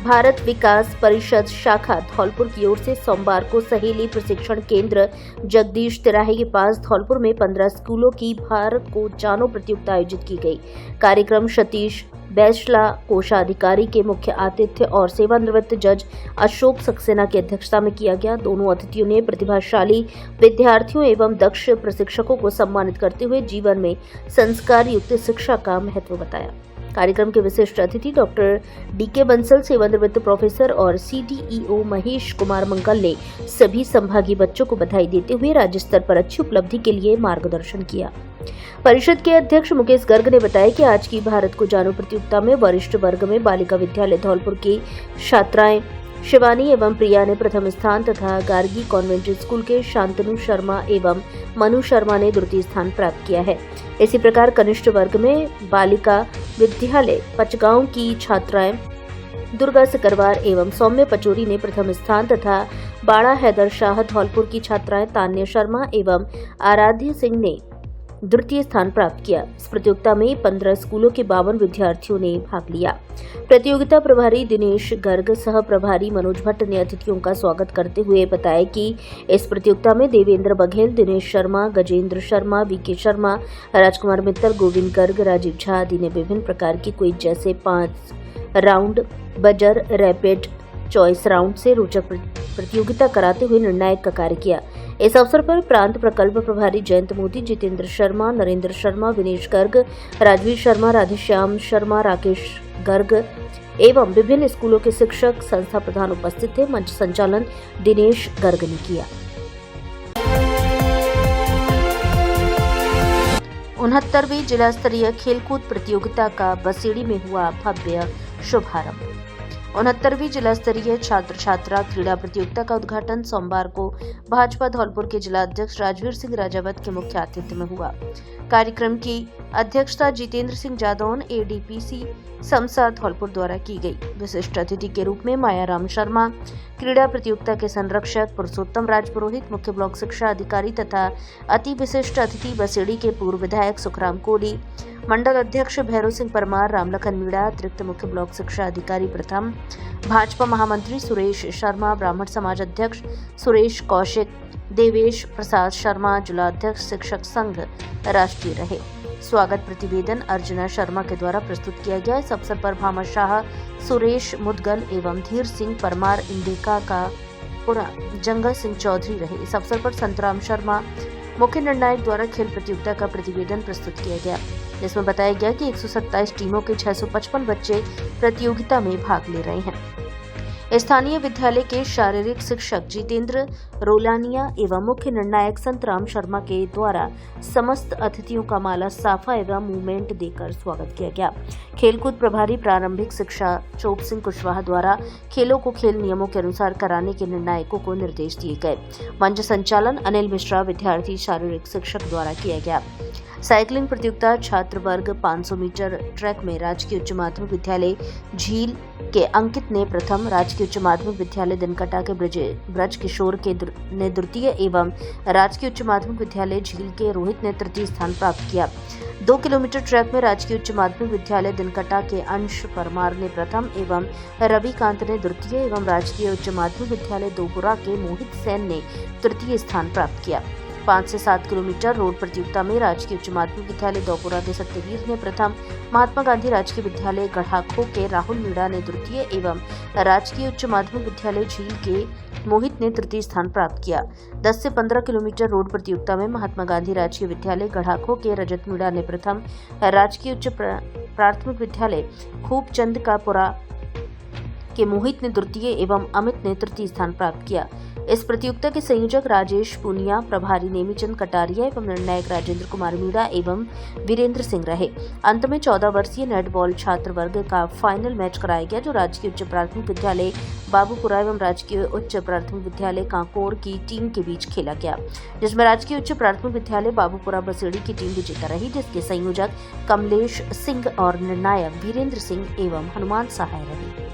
भारत विकास परिषद शाखा धौलपुर की ओर से सोमवार को सहेली प्रशिक्षण केंद्र जगदीश तिराहे के पास धौलपुर में 15 स्कूलों की भारत को जानो प्रतियोगिता आयोजित की गई। कार्यक्रम सतीश बैसला कोषाधिकारी के मुख्य आतिथ्य और सेवानिवृत्त जज अशोक सक्सेना की अध्यक्षता में किया गया। दोनों अतिथियों ने प्रतिभाशाली विद्यार्थियों एवं दक्ष प्रशिक्षकों को सम्मानित करते हुए जीवन में संस्कार युक्त शिक्षा का महत्व बताया। कार्यक्रम के विशिष्ट अतिथि डॉक्टर डीके बंसल, सेवानिवृत्त प्रोफेसर और सीडीईओ महेश कुमार मंगल ने सभी संभागीय बच्चों को बधाई देते हुए राज्य स्तर पर अच्छी उपलब्धि के लिए मार्गदर्शन किया। परिषद के अध्यक्ष मुकेश गर्ग ने बताया कि आज की भारत को जानो प्रतियोगिता में वरिष्ठ वर्ग में बालिका विद्यालय धौलपुर की छात्राएं शिवानी एवं प्रिया ने प्रथम स्थान तथा गार्गी कॉन्वेंट स्कूल के शांतनु शर्मा एवं मनु शर्मा ने द्वितीय स्थान प्राप्त किया है। इसी प्रकार कनिष्ठ वर्ग में बालिका विद्यालय पचगांव की छात्राएं दुर्गा सिकरवार एवं सौम्य पचोरी ने प्रथम स्थान तथा बाड़ा हैदर शाह धौलपुर की छात्राएं तान्या शर्मा एवं आराध्य सिंह ने द्वितीय स्थान प्राप्त किया। इस प्रतियोगिता में 15 स्कूलों के 52 विद्यार्थियों ने भाग लिया। प्रतियोगिता प्रभारी दिनेश गर्ग, सह प्रभारी मनोज भट्ट ने अतिथियों का स्वागत करते हुए बताया कि इस प्रतियोगिता में देवेंद्र बघेल, दिनेश शर्मा, गजेंद्र शर्मा, वीके शर्मा, राजकुमार मित्तल, गोविंद गर्ग, राजीव झा आदि ने विभिन्न प्रकार की क्विज जैसे 5 round, buzzer, rapid, choice round से रोचक प्रतियोगिता कराते हुए निर्णायक का कार्य किया। इस अवसर पर प्रांत प्रकल्प प्रभारी जयंत मोदी, जितेंद्र शर्मा, नरेंद्र शर्मा, विनेश गर्ग, राजवीर शर्मा, राधेश्याम शर्मा, राकेश गर्ग एवं विभिन्न स्कूलों के शिक्षक, संस्था प्रधान उपस्थित थे। मंच संचालन दिनेश गर्ग ने किया। 69वीं जिला स्तरीय खेलकूद प्रतियोगिता का बसेड़ी में हुआ भव्य शुभारंभ। 69वीं जिला स्तरीय छात्र छात्रा क्रीड़ा प्रतियोगिता का उद्घाटन सोमवार को भाजपा धौलपुर के जिला अध्यक्ष राजवीर सिंह राजावत के मुख्य आतिथ्य में हुआ। कार्यक्रम की अध्यक्षता जितेंद्र सिंह जादौन, एडीपीसी समसा धौलपुर द्वारा की गई। विशिष्ट अतिथि के रूप में मायाराम शर्मा, क्रीड़ा प्रतियोगिता के संरक्षक पुरुषोत्तम राज पुरोहित, मुख्य ब्लॉक शिक्षा अधिकारी तथा अति विशिष्ट अतिथि बसेड़ी के पूर्व विधायक सुखराम कोहली, मंडल अध्यक्ष भैरव सिंह परमार, रामलखन मीणा, अतिरिक्त मुख्य ब्लॉक शिक्षा अधिकारी प्रथम, भाजपा महामंत्री सुरेश शर्मा, ब्राह्मण समाज अध्यक्ष सुरेश कौशिक, देवेश प्रसाद शर्मा, जिला अध्यक्ष शिक्षक संघ राष्ट्रीय रहे। स्वागत प्रतिवेदन अर्चना शर्मा के द्वारा प्रस्तुत किया गया। इस अवसर पर भामा शाह, सुरेश मुदगल एवं धीर सिंह परमार इंडिका का पुरा, जंगल सिंह चौधरी रहे। इस अवसर पर संतराम शर्मा, मुख्य निर्णायक द्वारा खेल प्रतियोगिता का प्रतिवेदन प्रस्तुत किया गया, जिसमें बताया गया कि 127 टीमों के 655 बच्चे प्रतियोगिता में भाग ले रहे हैं। स्थानीय विद्यालय के शारीरिक शिक्षक जितेंद्र रोलानिया एवं मुख्य निर्णायक संतराम शर्मा के द्वारा समस्त अतिथियों का माला साफा एवं मूवमेंट देकर स्वागत किया गया। खेलकूद प्रभारी प्रारंभिक शिक्षा चोप सिंह कुशवाहा द्वारा खेलों को खेल नियमों के अनुसार कराने के निर्णायकों को निर्देश दिए गए। मंच संचालन अनिल मिश्रा, विद्यार्थी शारीरिक शिक्षक द्वारा किया गया। साइकिलिंग प्रतियोगिता छात्र वर्ग 500 मीटर ट्रैक में राजकीय उच्च माध्यमिक विद्यालय झील के अंकित ने प्रथम, राजकीय उच्च माध्यमिक विद्यालय दिनकटा के ब्रज किशोर ने द्वितीय एवं राजकीय उच्च माध्यमिक विद्यालय झील के रोहित ने तृतीय स्थान प्राप्त किया। 2 किलोमीटर ट्रैक में राजकीय उच्च माध्यमिक विद्यालय दिनकटा के अंश परमार ने प्रथम एवं रविकांत ने द्वितीय एवं राजकीय उच्च माध्यमिक विद्यालय दोपुरा के मोहित सेन ने तृतीय स्थान प्राप्त किया। 5 से 7 किलोमीटर रोड प्रतियोगिता में राजकीय उच्च माध्यमिक विद्यालय दोपुरा के सत्यवीर ने प्रथम, महात्मा गांधी राजकीय विद्यालय गढ़ाखो के राहुल मीणा ने द्वितीय एवं राजकीय उच्च माध्यमिक विद्यालय झील के मोहित ने तृतीय स्थान प्राप्त किया। 10 से 15 किलोमीटर रोड प्रतियोगिता में महात्मा गांधी राजकीय विद्यालय गढ़ाखो के रजत मीणा ने प्रथम, राजकीय उच्च प्राथमिक विद्यालय खूबचंद का पुरा के मोहित ने द्वितीय एवं अमित ने तृतीय स्थान प्राप्त किया। इस प्रतियोगिता के संयोजक राजेश पुनिया, प्रभारी नेमीचंद कटारिया एवं निर्णायक राजेंद्र कुमार मीणा एवं वीरेंद्र सिंह रहे। अंत में 14 वर्षीय नेटबॉल छात्र वर्ग का फाइनल मैच कराया गया, जो राजकीय उच्च प्राथमिक विद्यालय बाबूपुरा एवं राजकीय उच्च प्राथमिक विद्यालय कांकोर की टीम के बीच खेला गया, जिसमें राजकीय उच्च प्राथमिक विद्यालय बाबूपुरा बसेड़ी की टीम विजेता रही, जिसके संयोजक कमलेश सिंह और निर्णायक वीरेंद्र सिंह एवं हनुमान सहाय रहे।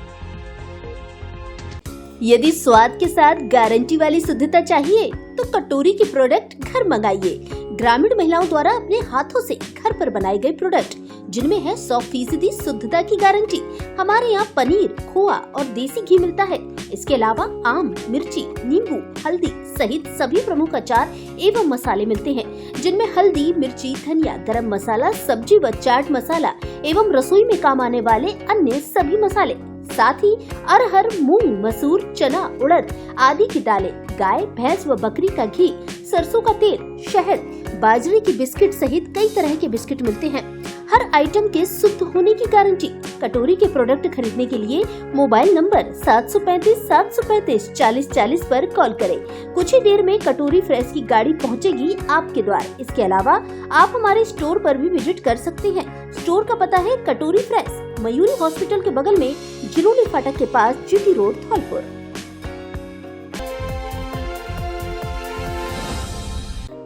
यदि स्वाद के साथ गारंटी वाली शुद्धता चाहिए तो कटोरी के प्रोडक्ट घर मंगाइए। ग्रामीण महिलाओं द्वारा अपने हाथों से घर पर बनाए गए प्रोडक्ट, जिनमें है 100% शुद्धता की गारंटी। हमारे यहाँ पनीर, खोआ और देसी घी मिलता है। इसके अलावा आम, मिर्ची, नींबू, हल्दी सहित सभी प्रमुख अचार एवं मसाले मिलते हैं, जिनमें हल्दी, मिर्ची, धनिया, गरम मसाला, सब्जी व चाट मसाला एवं रसोई में काम आने वाले अन्य सभी मसाले, साथ ही अरहर, मूंग, मसूर, चना, उड़द आदि की दालें, गाय, भैंस व बकरी का घी, सरसों का तेल, शहद, बाजरे की बिस्किट सहित कई तरह के बिस्किट मिलते हैं। हर आइटम के शुद्ध होने की गारंटी। कटोरी के प्रोडक्ट खरीदने के लिए मोबाइल नंबर 735 735 40 40 पर कॉल करें। कुछ ही देर में कटोरी फ्रेश की गाड़ी पहुंचेगी आपके द्वार। इसके अलावा आप हमारे स्टोर पर भी विजिट कर सकते हैं। स्टोर का पता है कटोरी फ्रेश, मयूरी हॉस्पिटल के बगल में, जिलोनी फाटक के पास, GT road, Dholpur.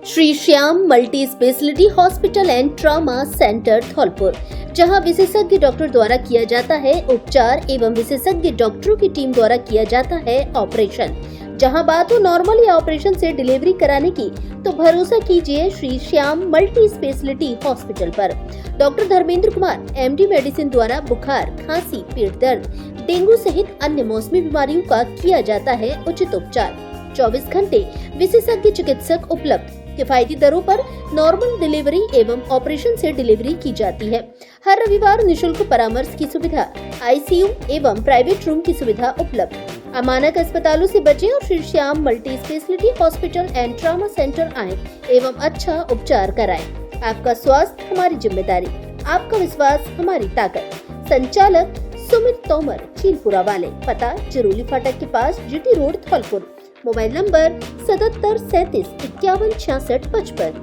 Shri Shyam multi speciality hospital and trauma centre Dholpur, जहां विशेषज्ञ डॉक्टर द्वारा किया जाता है उपचार एवं विशेषज्ञ डॉक्टरों की टीम द्वारा किया जाता है ऑपरेशन। जहां बात हो नॉर्मल या ऑपरेशन से डिलीवरी कराने की, तो भरोसा कीजिए Shri Shyam multi speciality hospital पर। Doctor Dharmendra Kumar, MD medicine द्वारा बुखार, खांसी, पेट दर्द, डेंगू सहित अन्य मौसमी बीमारियों का किया जाता है उचित उपचार। 24 घंटे विशेषज्ञ चिकित्सक उपलब्ध। किफायती दरों पर नॉर्मल डिलीवरी एवं ऑपरेशन से डिलीवरी की जाती है। हर रविवार निशुल्क परामर्श की सुविधा, ICU एवं प्राइवेट रूम की सुविधा उपलब्ध। अमानक अस्पतालों से बचें और Shri Shyam multi speciality hospital and trauma centre आएं एवं अच्छा उपचार कराएं। आपका स्वास्थ्य हमारी जिम्मेदारी, आपका विश्वास हमारी ताकत। संचालक सुमित तोमर, चीलपुरा वाले, पता चिरोली फाटक के पास, GT road, Dholpur. Mobile number 7737 51 66 55।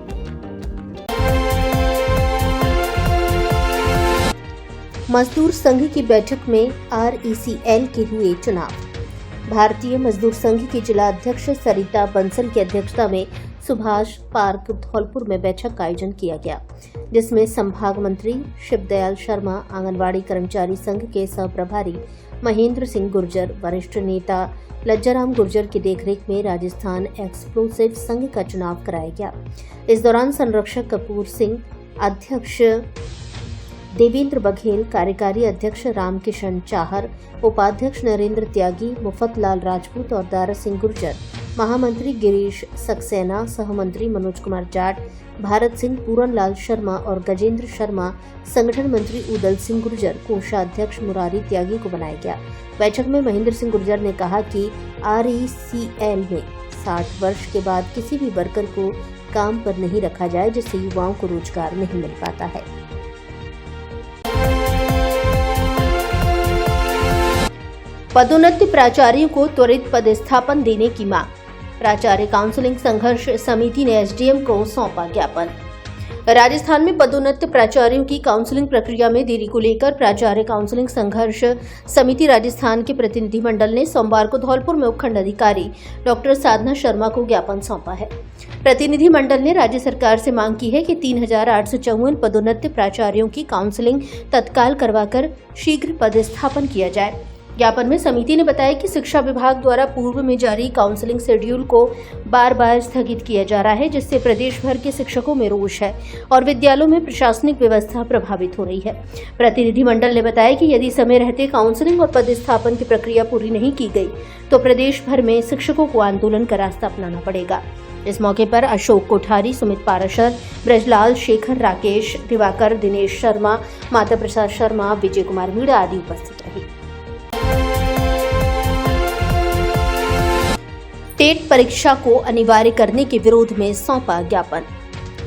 मजदूर संघ की बैठक में RECL के हुए चुनाव। भारतीय मजदूर संघ की जिला अध्यक्ष सरिता बंसल की अध्यक्षता में सुभाष पार्क धौलपुर में बैठक का आयोजन किया गया, जिसमें संभाग मंत्री शिवदयाल शर्मा, आंगनवाड़ी कर्मचारी संघ के सह प्रभारी महेंद्र सिंह गुर्जर, वरिष्ठ नेता लज्जाराम गुर्जर की देखरेख में राजस्थान एक्सप्लोसिव संघ का चुनाव कराया गया। इस दौरान संरक्षक कपूर सिंह, अध्यक्ष देवेंद्र बघेल, कार्यकारी अध्यक्ष रामकिशन चाहर, उपाध्यक्ष नरेंद्र त्यागी, मुफतलाल राजपूत और दारा सिंह गुर्जर, महामंत्री गिरीश सक्सेना, सहमंत्री मनोज कुमार जाट, भारत सिंह, पूरनलाल शर्मा और गजेंद्र शर्मा, संगठन मंत्री उदल सिंह गुर्जर, कोषाध्यक्ष मुरारी त्यागी को बनाया गया। बैठक में महेंद्र सिंह गुर्जर ने कहा कि RECL में 60 वर्ष के बाद किसी भी वर्कर को काम पर नहीं रखा जाए, जिससे युवाओं को रोजगार नहीं मिल पाता है। पदोन्नति प्राचार्यों को त्वरित पदस्थापन देने की मांग। प्राचार्य काउंसलिंग संघर्ष समिति ने SDM को सौंपा ज्ञापन। राजस्थान में पदोन्नत प्राचार्यों की काउंसलिंग प्रक्रिया में देरी को लेकर प्राचार्य काउंसलिंग संघर्ष समिति राजस्थान के प्रतिनिधिमंडल ने सोमवार को धौलपुर में उपखंड अधिकारी डॉक्टर साधना शर्मा को ज्ञापन सौंपा है। प्रतिनिधिमंडल ने राज्य सरकार से मांग की है कि 3854 पदोन्नत प्राचार्यों की काउंसलिंग तत्काल करवाकर शीघ्र पदस्थापन किया जाए। ज्ञापन में समिति ने बताया कि शिक्षा विभाग द्वारा पूर्व में जारी काउंसलिंग शेड्यूल को बार बार स्थगित किया जा रहा है, जिससे प्रदेश भर के शिक्षकों में रोष है और विद्यालयों में प्रशासनिक व्यवस्था प्रभावित हो रही है। प्रतिनिधिमंडल ने बताया कि यदि समय रहते काउंसलिंग और पदस्थापन की प्रक्रिया पूरी नहीं की गई तो प्रदेश भर में शिक्षकों को आंदोलन का रास्ता अपनाना पड़ेगा। इस मौके पर अशोक कोठारी, सुमित पाराशर, ब्रजलाल, शेखर, राकेश, दिवाकर, दिनेश शर्मा, माता प्रसाद शर्मा, विजय कुमार मीणा आदि उपस्थित रहे। टेट परीक्षा को अनिवार्य करने के विरोध में सौंपा ज्ञापन।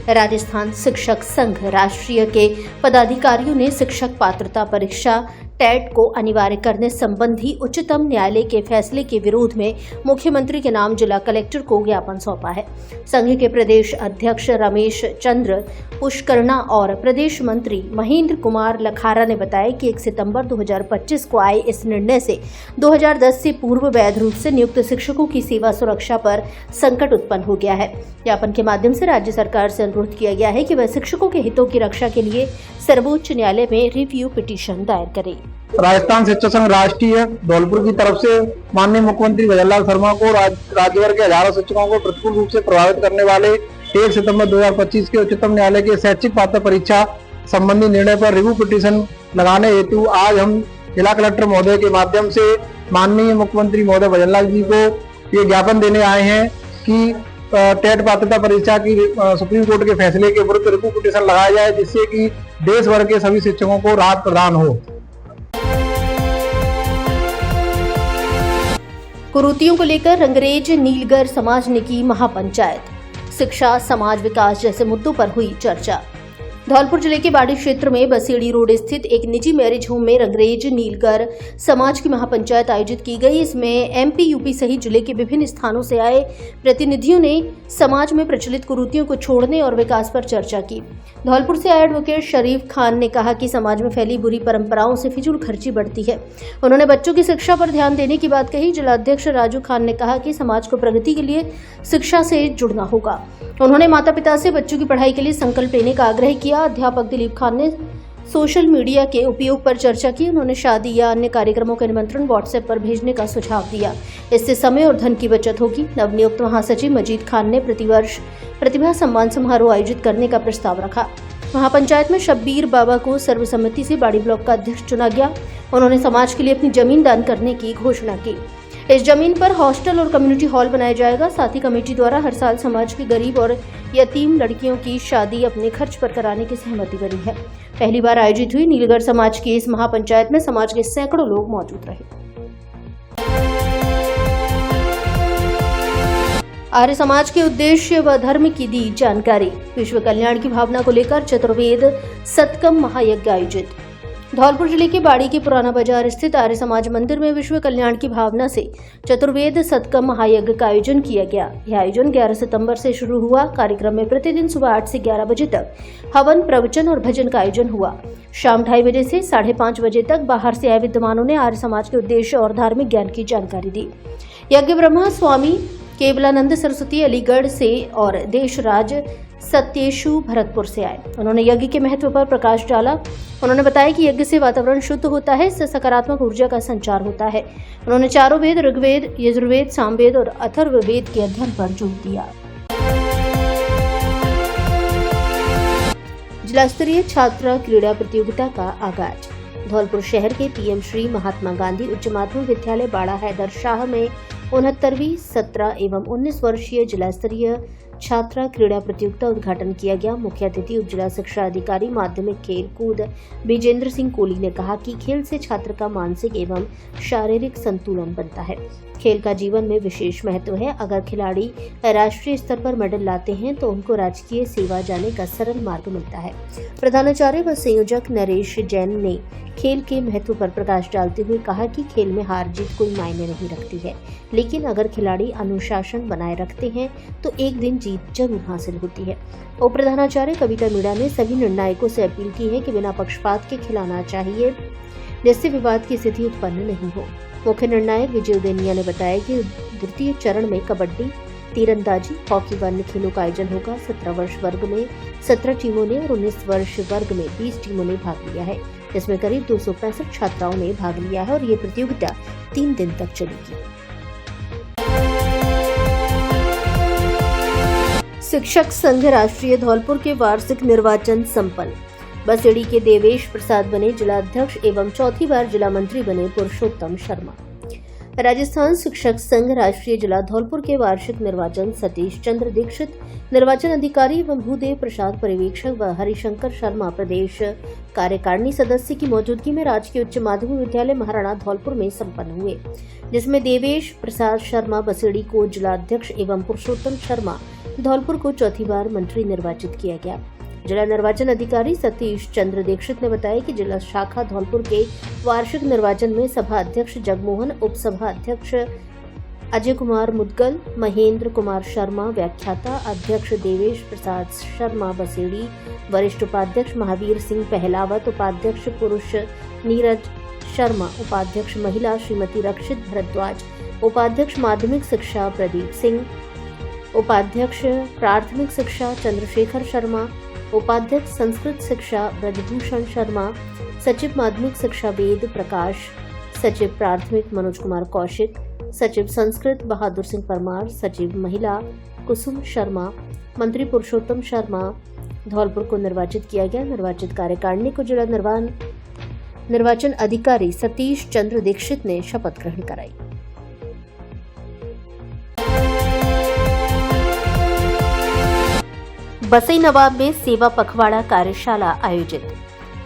राजस्थान शिक्षक संघ राष्ट्रीय के पदाधिकारियों ने शिक्षक पात्रता परीक्षा टेट को अनिवार्य करने संबंधी उच्चतम न्यायालय के फैसले के विरोध में मुख्यमंत्री के नाम जिला कलेक्टर को ज्ञापन सौंपा है। संघ के प्रदेश अध्यक्ष रमेश चंद्र पुष्करणा और प्रदेश मंत्री महेंद्र कुमार लखारा ने बताया कि 1 सितंबर 2025 को आए इस निर्णय से 2010 से पूर्व वैध रूप से नियुक्त शिक्षकों की सेवा सुरक्षा पर संकट उत्पन्न हो गया है। ज्ञापन के माध्यम से राज्य सरकार से अनुरोध किया गया है कि वह शिक्षकों के हितों की रक्षा के लिए सर्वोच्च न्यायालय में रिव्यू पिटीशन दायर करे। राजस्थान शिक्षक संघ राष्ट्रीय धौलपुर की तरफ से माननीय मुख्यमंत्री भजनलाल शर्मा को राज्य भर के हजारों शिक्षकों को प्रतिकूल रूप से प्रभावित करने वाले 1 सितंबर 2025 के उच्चतम न्यायालय के शैक्षिक पात्रता परीक्षा संबंधी निर्णय पर रिव्यू पिटीशन लगाने हेतु आज हम जिला कलेक्टर महोदय के माध्यम से माननीय मुख्यमंत्री महोदय भजनलाल जी को ये ज्ञापन देने आए हैं कि टेट पात्रता परीक्षा की सुप्रीम कोर्ट के फैसले के विरुद्ध रिव्यू पिटीशन लगाया जाए, जिससे कि देश भर के सभी शिक्षकों को राहत प्रदान हो। कुरीतियों को लेकर रंगरेज नीलगर समाज ने की महापंचायत। शिक्षा, समाज विकास जैसे मुद्दों पर हुई चर्चा। धौलपुर जिले के बाड़ी क्षेत्र में बसेड़ी रोड स्थित एक निजी मैरिज होम में रंगरेज नीलगर समाज की महापंचायत आयोजित की गई। इसमें MP, UP सहित जिले के विभिन्न स्थानों से आए प्रतिनिधियों ने समाज में प्रचलित कुरीतियों को छोड़ने और विकास पर चर्चा की। धौलपुर से आए एडवोकेट शरीफ खान ने कहा कि समाज में फैली बुरी परंपराओं से फिजूल खर्ची बढ़ती है। उन्होंने बच्चों की शिक्षा पर ध्यान देने की बात कही। जिला अध्यक्ष राजू खान ने कहा कि समाज को प्रगति के लिए शिक्षा से जुड़ना होगा। उन्होंने माता पिता से बच्चों की पढ़ाई के लिए संकल्प लेने का आग्रह किया। अध्यापक दिलीप खान ने सोशल मीडिया के उपयोग पर चर्चा की। उन्होंने शादी या अन्य कार्यक्रमों के निमंत्रण व्हाट्सएप पर भेजने का सुझाव दिया। इससे समय और धन की बचत होगी। नवनियुक्त महासचिव मजीद खान ने प्रतिवर्ष प्रतिभा सम्मान समारोह आयोजित करने का प्रस्ताव रखा। महापंचायत में शब्बीर बाबा को सर्वसम्मति से बाड़ी ब्लॉक का अध्यक्ष चुना गया। उन्होंने समाज के लिए अपनी जमीन दान करने की घोषणा की। इस जमीन पर हॉस्टल और कम्युनिटी हॉल बनाया जाएगा। साथ ही कमेटी द्वारा हर साल समाज की गरीब और यतीम लड़कियों की शादी अपने खर्च पर कराने की सहमति बनी है। पहली बार आयोजित हुई नीलगर समाज की इस महापंचायत में समाज के सैकड़ों लोग मौजूद रहे। आर्य समाज के उद्देश्य व धर्म की दी जानकारी। विश्व कल्याण की भावना को लेकर चतुर्वेद सतकम महायज्ञ आयोजित। धौलपुर जिले के बाड़ी के पुराना बाजार स्थित आर्य समाज मंदिर में विश्व कल्याण की भावना से चतुर्वेद सतकम महायज्ञ का आयोजन किया गया। यह आयोजन 11 सितंबर से शुरू हुआ। कार्यक्रम में प्रतिदिन सुबह 8 से 11 बजे तक हवन, प्रवचन और भजन का आयोजन हुआ। शाम 2:30 बजे से 5:30 बजे तक बाहर से आए विद्वानों ने आर्य समाज के उद्देश्य और धार्मिक ज्ञान की जानकारी दी। यज्ञ ब्रह्मा स्वामी केवलानंद सरस्वती अलीगढ़ से और देशराज सत्येशु भरतपुर से आए। उन्होंने यज्ञ के महत्व पर प्रकाश डाला। उन्होंने बताया कि यज्ञ से वातावरण शुद्ध होता है, इससे सकारात्मक ऊर्जा का संचार होता है। उन्होंने चारों वेद, ऋग्वेद, यजुर्वेद, सामवेद और अथर्ववेद के अध्ययन पर जोर दिया। जिला स्तरीय छात्र क्रीड़ा प्रतियोगिता का आगाज। धौलपुर शहर के पीएम श्री महात्मा गांधी उच्च माध्यमिक विद्यालय बाड़ा हैदर शाह में 69वीं 17 एवं 19 वर्षीय जिला स्तरीय छात्रा क्रीड़ा प्रतियोगिता उद्घाटन किया गया। मुख्य अतिथि उप जिला शिक्षा अधिकारी माध्यमिक खेल कूद विजेंद्र सिंह कोहली ने कहा कि खेल से छात्र का मानसिक एवं शारीरिक संतुलन बनता है। खेल का जीवन में विशेष महत्व है। अगर खिलाड़ी राष्ट्रीय स्तर पर मेडल लाते हैं तो उनको राजकीय सेवा जाने का सरल मार्ग मिलता है। प्रधानाचार्य व संयोजक नरेश जैन ने खेल के महत्व पर प्रकाश डालते हुए कहा कि खेल में हार जीत कोई मायने नहीं रखती है, लेकिन अगर खिलाड़ी अनुशासन बनाए रखते हैं तो एक दिन जीत जरूर हासिल होती है। उप प्रधानाचार्य कविता मीणा ने सभी निर्णायकों से अपील की है कि बिना पक्षपात के खिलाना चाहिए, जिससे विवाद की स्थिति उत्पन्न नहीं हो। मुख्य निर्णायक विजय उदेनिया ने बताया कि द्वितीय चरण में कबड्डी, तीरंदाजी, हॉकी व अन्य खेलों का आयोजन होगा। 17 वर्ष वर्ग में 17 टीमों ने और 19 वर्ष वर्ग में 20 टीमों ने भाग लिया है, जिसमें करीब 265 छात्राओं ने भाग लिया है और ये प्रतियोगिता 3 दिन तक चलेगी। शिक्षक संघ राष्ट्रीय धौलपुर के वार्षिक निर्वाचन संपन्न। बसेड़ी के देवेश प्रसाद बने जिला अध्यक्ष एवं चौथी बार जिला मंत्री बने पुरुषोत्तम शर्मा। राजस्थान शिक्षक संघ राष्ट्रीय जिला धौलपुर के वार्षिक निर्वाचन सतीश चंद्र दीक्षित निर्वाचन अधिकारी एवं भूदेव प्रसाद पर्यवेक्षक व हरिशंकर शर्मा प्रदेश कार्यकारिणी सदस्य की मौजूदगी में राजकीय उच्च माध्यमिक विद्यालय महाराणा धौलपुर में संपन्न हुए, जिसमें देवेश प्रसाद शर्मा बसेड़ी को जिला अध्यक्ष एवं पुरुषोत्तम शर्मा धौलपुर को चौथी बार मंत्री निर्वाचित किया गया। जिला निर्वाचन अधिकारी सतीश चंद्र दीक्षित ने बताया कि जिला शाखा धौलपुर के वार्षिक निर्वाचन में सभा अध्यक्ष जगमोहन, उप सभा अध्यक्ष अजय कुमार मुदगल, महेंद्र कुमार शर्मा व्याख्याता, अध्यक्ष देवेश प्रसाद शर्मा बसेड़ी, वरिष्ठ उपाध्यक्ष महावीर सिंह पहलावत, उपाध्यक्ष पुरुष नीरज शर्मा, उपाध्यक्ष महिला श्रीमती रक्षित भरद्वाज, उपाध्यक्ष माध्यमिक शिक्षा प्रदीप सिंह, उपाध्यक्ष प्राथमिक शिक्षा चंद्रशेखर शर्मा, उपाध्यक्ष संस्कृत शिक्षा ब्रजभूषण शर्मा, सचिव माध्यमिक शिक्षा वेद प्रकाश, सचिव प्राथमिक मनोज कुमार कौशिक, सचिव संस्कृत बहादुर सिंह परमार, सचिव महिला कुसुम शर्मा, मंत्री पुरुषोत्तम शर्मा धौलपुर को निर्वाचित किया गया। निर्वाचित कार्यकारिणी को जिला निर्वाचन अधिकारी सतीश चंद्र दीक्षित ने शपथ ग्रहण कराई। बसई नवाब में सेवा पखवाड़ा कार्यशाला आयोजित।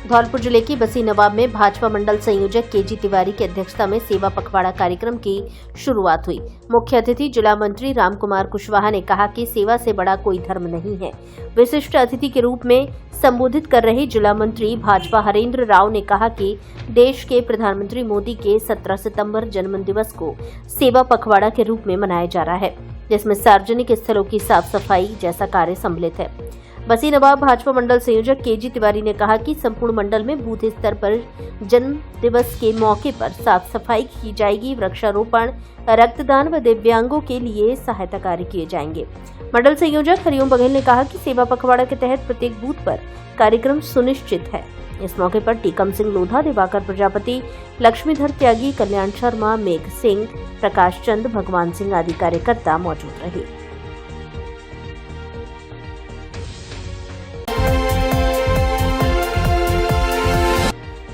धौलपुर जिले की बसई नवाब में भाजपा मंडल संयोजक केजी तिवारी की अध्यक्षता में सेवा पखवाड़ा कार्यक्रम की शुरुआत हुई। मुख्य अतिथि जिला मंत्री रामकुमार कुशवाहा ने कहा कि सेवा से बड़ा कोई धर्म नहीं है। विशिष्ट अतिथि के रूप में संबोधित कर रहे जिला मंत्री भाजपा हरेंद्र राव ने कहा कि देश के प्रधानमंत्री मोदी के 17 सितंबर जन्म दिवस को सेवा पखवाड़ा के रूप में मनाया जा रहा है, जिसमें सार्वजनिक स्थलों की साफ सफाई जैसा कार्य सम्मिलित है। बसी नवाब भाजपा मंडल संयोजक केजी तिवारी ने कहा कि संपूर्ण मंडल में बूथ स्तर पर जन्म दिवस के मौके पर साफ सफाई की जाएगी, वृक्षारोपण, रक्तदान व दिव्यांगों के लिए सहायता कार्य किए जाएंगे। मंडल संयोजक हरिओम बघेल ने कहा कि सेवा पखवाड़ा के तहत प्रत्येक बूथ पर कार्यक्रम सुनिश्चित है। इस मौके पर टीकम सिंह लोधा, दिवाकर प्रजापति, लक्ष्मीधर त्यागी, कल्याण शर्मा, मेघ सिंह, प्रकाश चंद, भगवान सिंह आदि कार्यकर्ता मौजूद रहे।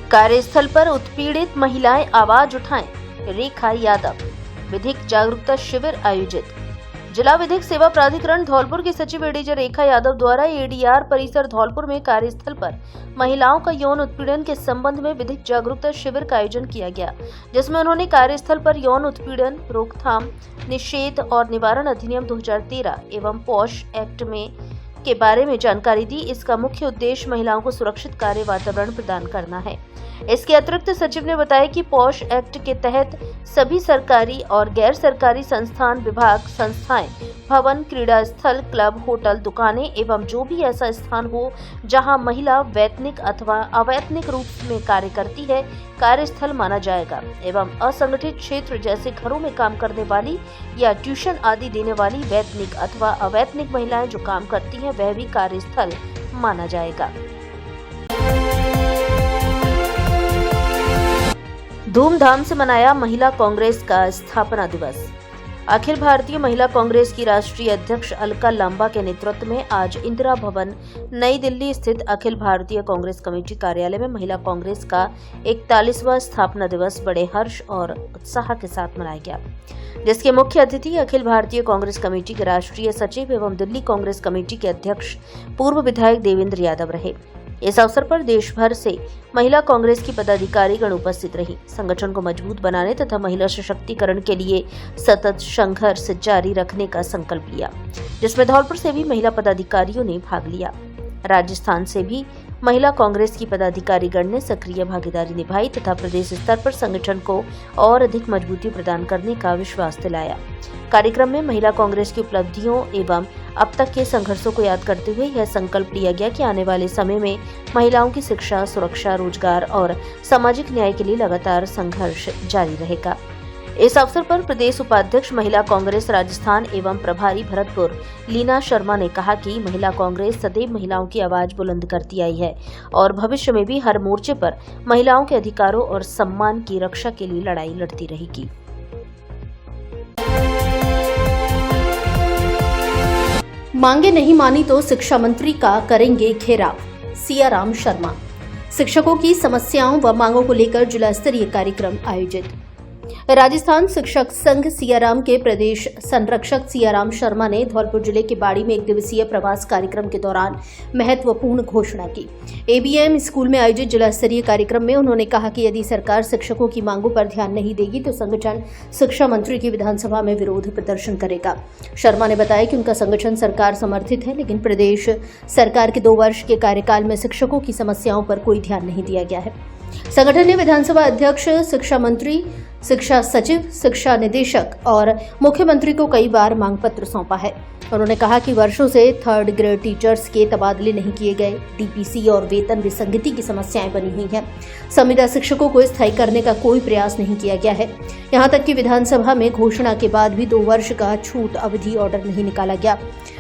कार्यस्थल पर उत्पीड़ित महिलाएं आवाज उठाएं, रेखा यादव। विधिक जागरूकता शिविर आयोजित। जिला विधिक सेवा प्राधिकरण धौलपुर की सचिव एडीजे रेखा यादव द्वारा एडीआर परिसर धौलपुर में कार्यस्थल पर महिलाओं का यौन उत्पीड़न के संबंध में विधिक जागरूकता शिविर का आयोजन किया गया, जिसमें उन्होंने कार्यस्थल पर यौन उत्पीड़न रोकथाम, निषेध और निवारण अधिनियम 2013 एवं पॉश एक्ट के बारे में जानकारी दी। इसका मुख्य उद्देश्य महिलाओं को सुरक्षित कार्य वातावरण प्रदान करना है। इसके अतिरिक्त सचिव ने बताया कि पॉश एक्ट के तहत सभी सरकारी और गैर सरकारी संस्थान, विभाग, संस्थाएं, भवन, क्रीड़ा स्थल, क्लब, होटल, दुकानें एवं जो भी ऐसा स्थान हो जहां महिला वैतनिक अथवा अवैतनिक रूप में कार्य करती है, कार्यस्थल माना जाएगा एवं असंगठित क्षेत्र जैसे घरों में काम करने वाली या ट्यूशन आदि देने वाली वैतनिक अथवा अवैतनिक महिलाएं जो काम करती हैं वह भी कार्यस्थल माना जाएगा। धूमधाम से मनाया महिला कांग्रेस का स्थापना दिवस। अखिल भारतीय महिला कांग्रेस की राष्ट्रीय अध्यक्ष अलका लांबा के नेतृत्व में आज इंदिरा भवन नई दिल्ली स्थित अखिल भारतीय कांग्रेस कमेटी कार्यालय में महिला कांग्रेस का 41वां स्थापना दिवस बड़े हर्ष और उत्साह के साथ मनाया गया, जिसके मुख्य अतिथि अखिल भारतीय कांग्रेस कमेटी के राष्ट्रीय सचिव एवं दिल्ली कांग्रेस कमेटी के अध्यक्ष पूर्व विधायक देवेंद्र यादव रहे। इस अवसर पर देश भर से महिला कांग्रेस की पदाधिकारीगण उपस्थित रही। संगठन को मजबूत बनाने तथा महिला सशक्तिकरण के लिए सतत संघर्ष जारी रखने का संकल्प लिया, जिसमें धौलपुर से भी महिला पदाधिकारियों ने भाग लिया। राजस्थान से भी महिला कांग्रेस की पदाधिकारीगण ने सक्रिय भागीदारी निभाई तथा प्रदेश स्तर पर संगठन को और अधिक मजबूती प्रदान करने का विश्वास दिलाया। कार्यक्रम में महिला कांग्रेस की उपलब्धियों एवं अब तक के संघर्षों को याद करते हुए यह संकल्प लिया गया कि आने वाले समय में महिलाओं की शिक्षा, सुरक्षा, रोजगार और सामाजिक न्याय के लिए लगातार संघर्ष जारी रहेगा। इस अवसर पर प्रदेश उपाध्यक्ष महिला कांग्रेस राजस्थान एवं प्रभारी भरतपुर लीना शर्मा ने कहा कि महिला कांग्रेस सदैव महिलाओं की आवाज बुलंद करती आई है और भविष्य में भी हर मोर्चे पर महिलाओं के अधिकारों और सम्मान की रक्षा के लिए लड़ाई लड़ती रहेगी। मांगे नहीं मानी तो शिक्षा मंत्री का करेंगे घेराव, सियाराम शर्मा। शिक्षकों की समस्याओं व मांगों को लेकर जिला स्तरीय कार्यक्रम आयोजित। राजस्थान शिक्षक संघ सियाराम के प्रदेश संरक्षक सियाराम शर्मा ने धौलपुर जिले के बाड़ी में एक दिवसीय प्रवास कार्यक्रम के दौरान महत्वपूर्ण घोषणा की। एबीएम स्कूल में आयोजित जिला स्तरीय कार्यक्रम में उन्होंने कहा कि यदि सरकार शिक्षकों की मांगों पर ध्यान नहीं देगी तो संगठन शिक्षा मंत्री की विधानसभा में विरोध प्रदर्शन करेगा। शर्मा ने बताया कि उनका संगठन सरकार समर्थित है, लेकिन प्रदेश सरकार के 2 वर्ष के कार्यकाल में शिक्षकों की समस्याओं पर कोई ध्यान नहीं दिया गया है। संगठन ने विधानसभा अध्यक्ष, शिक्षा मंत्री, शिक्षा सचिव, शिक्षा निदेशक और मुख्यमंत्री को कई बार मांग पत्र सौंपा है। उन्होंने कहा कि वर्षों से 3rd ग्रेड टीचर्स के तबादले नहीं किए गए, डीपीसी और वेतन विसंगति की समस्याएं बनी हुई हैं। संविदा शिक्षकों को स्थायी करने का कोई प्रयास नहीं किया गया है। यहां तक कि विधानसभा में घोषणा के बाद भी 2 वर्ष का छूट अवधि ऑर्डर नहीं निकाला गया।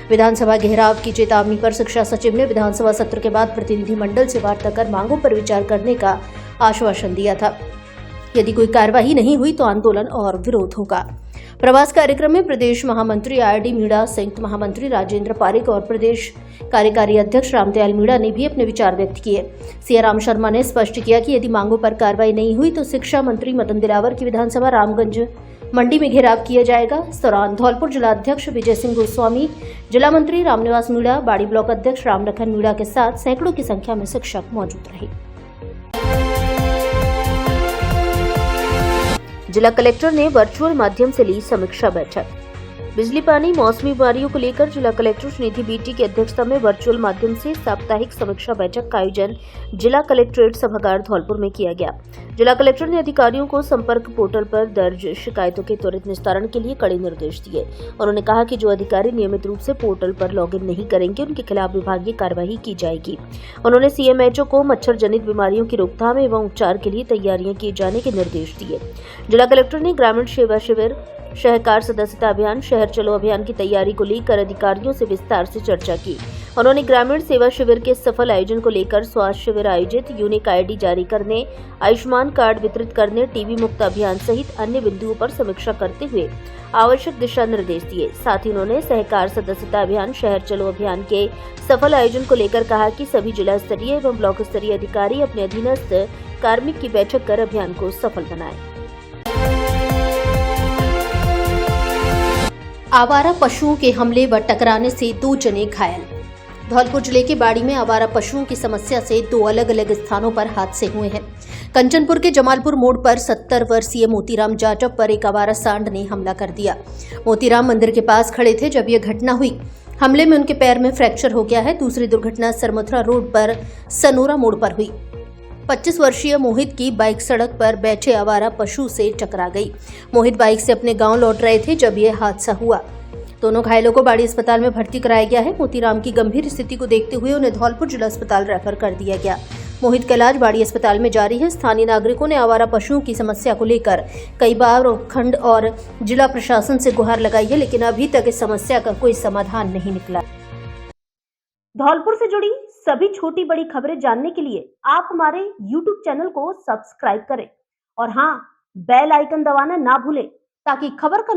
विधानसभा घेराव की चेतावनी पर शिक्षा सचिव ने विधानसभा सत्र के बाद प्रतिनिधिमंडल से वार्ता कर मांगों पर विचार करने का आश्वासन दिया था। यदि कोई कार्रवाई नहीं हुई तो आंदोलन और विरोध होगा। प्रवास कार्यक्रम में प्रदेश महामंत्री आरडी मीणा, संयुक्त महामंत्री राजेंद्र पारिक और प्रदेश कार्यकारी अध्यक्ष रामदयाल मीणा ने भी अपने विचार व्यक्त किए। सियाराम शर्मा ने स्पष्ट किया कि यदि मांगों पर कार्रवाई नहीं हुई तो शिक्षा मंत्री मदन दिलावर की विधानसभा रामगंज मंडी में घेराव किया जाएगा। इस दौरान धौलपुर जिला अध्यक्ष विजय सिंह गोस्वामी, जिला मंत्री रामनिवास मीणा, बाड़ी ब्लॉक अध्यक्ष रामलखन मीणा के साथ सैकड़ों की संख्या में शिक्षक मौजूद रहे। जिला कलेक्टर ने वर्चुअल माध्यम से ली समीक्षा बैठक। बिजली पानी मौसमी बीमारियों को लेकर जिला कलेक्टर श्रीनिधि बीटी की अध्यक्षता में वर्चुअल माध्यम से साप्ताहिक समीक्षा बैठक का आयोजन जिला कलेक्ट्रेट सभागार धौलपुर में किया गया। जिला कलेक्टर ने अधिकारियों को संपर्क पोर्टल पर दर्ज शिकायतों के त्वरित निस्तारण के लिए कड़े निर्देश दिए। उन्होंने कहा कि जो अधिकारी नियमित रूप से पोर्टल पर लॉगिन नहीं करेंगे उनके खिलाफ विभागीय कार्यवाही की जाएगी। उन्होंने सीएमएचओ को मच्छर जनित बीमारियों की रोकथाम एवं उपचार के लिए तैयारियां किए जाने के निर्देश दिए। जिला कलेक्टर ने ग्रामीण सेवा शिविर, शहकार सदस्यता अभियान, शहर चलो अभियान की तैयारी को लेकर अधिकारियों से विस्तार से चर्चा की। उन्होंने ग्रामीण सेवा शिविर के सफल आयोजन को लेकर स्वास्थ्य शिविर आयोजित, यूनिक आईडी जारी करने, आयुष्मान कार्ड वितरित करने, टीबी मुक्त अभियान सहित अन्य बिंदुओं पर समीक्षा करते हुए आवश्यक दिशा निर्देश दिए। साथ ही उन्होंने सहकार सदस्यता अभियान, शहर चलो अभियान के सफल आयोजन को लेकर कहा कि सभी जिला स्तरीय एवं ब्लॉक स्तरीय अधिकारी अपने अधीनस्थ कार्मिक की बैठक कर अभियान को सफल बनाएं। आवारा पशुओं के हमले व टकराने से 2 जने घायल। धौलपुर जिले के बाड़ी में आवारा पशुओं की समस्या से 2 अलग अलग स्थानों पर हादसे हुए हैं। कंचनपुर के जमालपुर मोड़ पर 70 वर्षीय मोतीराम जाटव पर एक आवारा सांड ने हमला कर दिया। मोतीराम मंदिर के पास खड़े थे जब यह घटना हुई। हमले में उनके पैर में फ्रैक्चर हो गया है। दूसरी दुर्घटना सरमथुरा रोड पर सनोरा मोड़ पर हुई। 25 वर्षीय मोहित की बाइक सड़क पर बैठे आवारा पशु से टकरा गई। मोहित बाइक से अपने गांव लौट रहे थे जब यह हादसा हुआ। दोनों घायलों को बाड़ी अस्पताल में भर्ती कराया गया है। मोतीराम की गंभीर स्थिति को देखते हुए उन्हें धौलपुर जिला अस्पताल रेफर कर दिया गया। मोहित का इलाज बाड़ी अस्पताल में जारी है। स्थानीय नागरिकों ने आवारा पशुओं की समस्या को लेकर कई बार उपखंड और जिला प्रशासन से गुहार लगाई है, लेकिन अभी तक इस समस्या का कोई समाधान नहीं निकला। धौलपुर से जुड़ी सभी छोटी बड़ी खबरें जानने के लिए आप हमारे YouTube चैनल को सब्सक्राइब करें और हाँ, बेल आइकन दबाना ना भूलें ताकि खबर का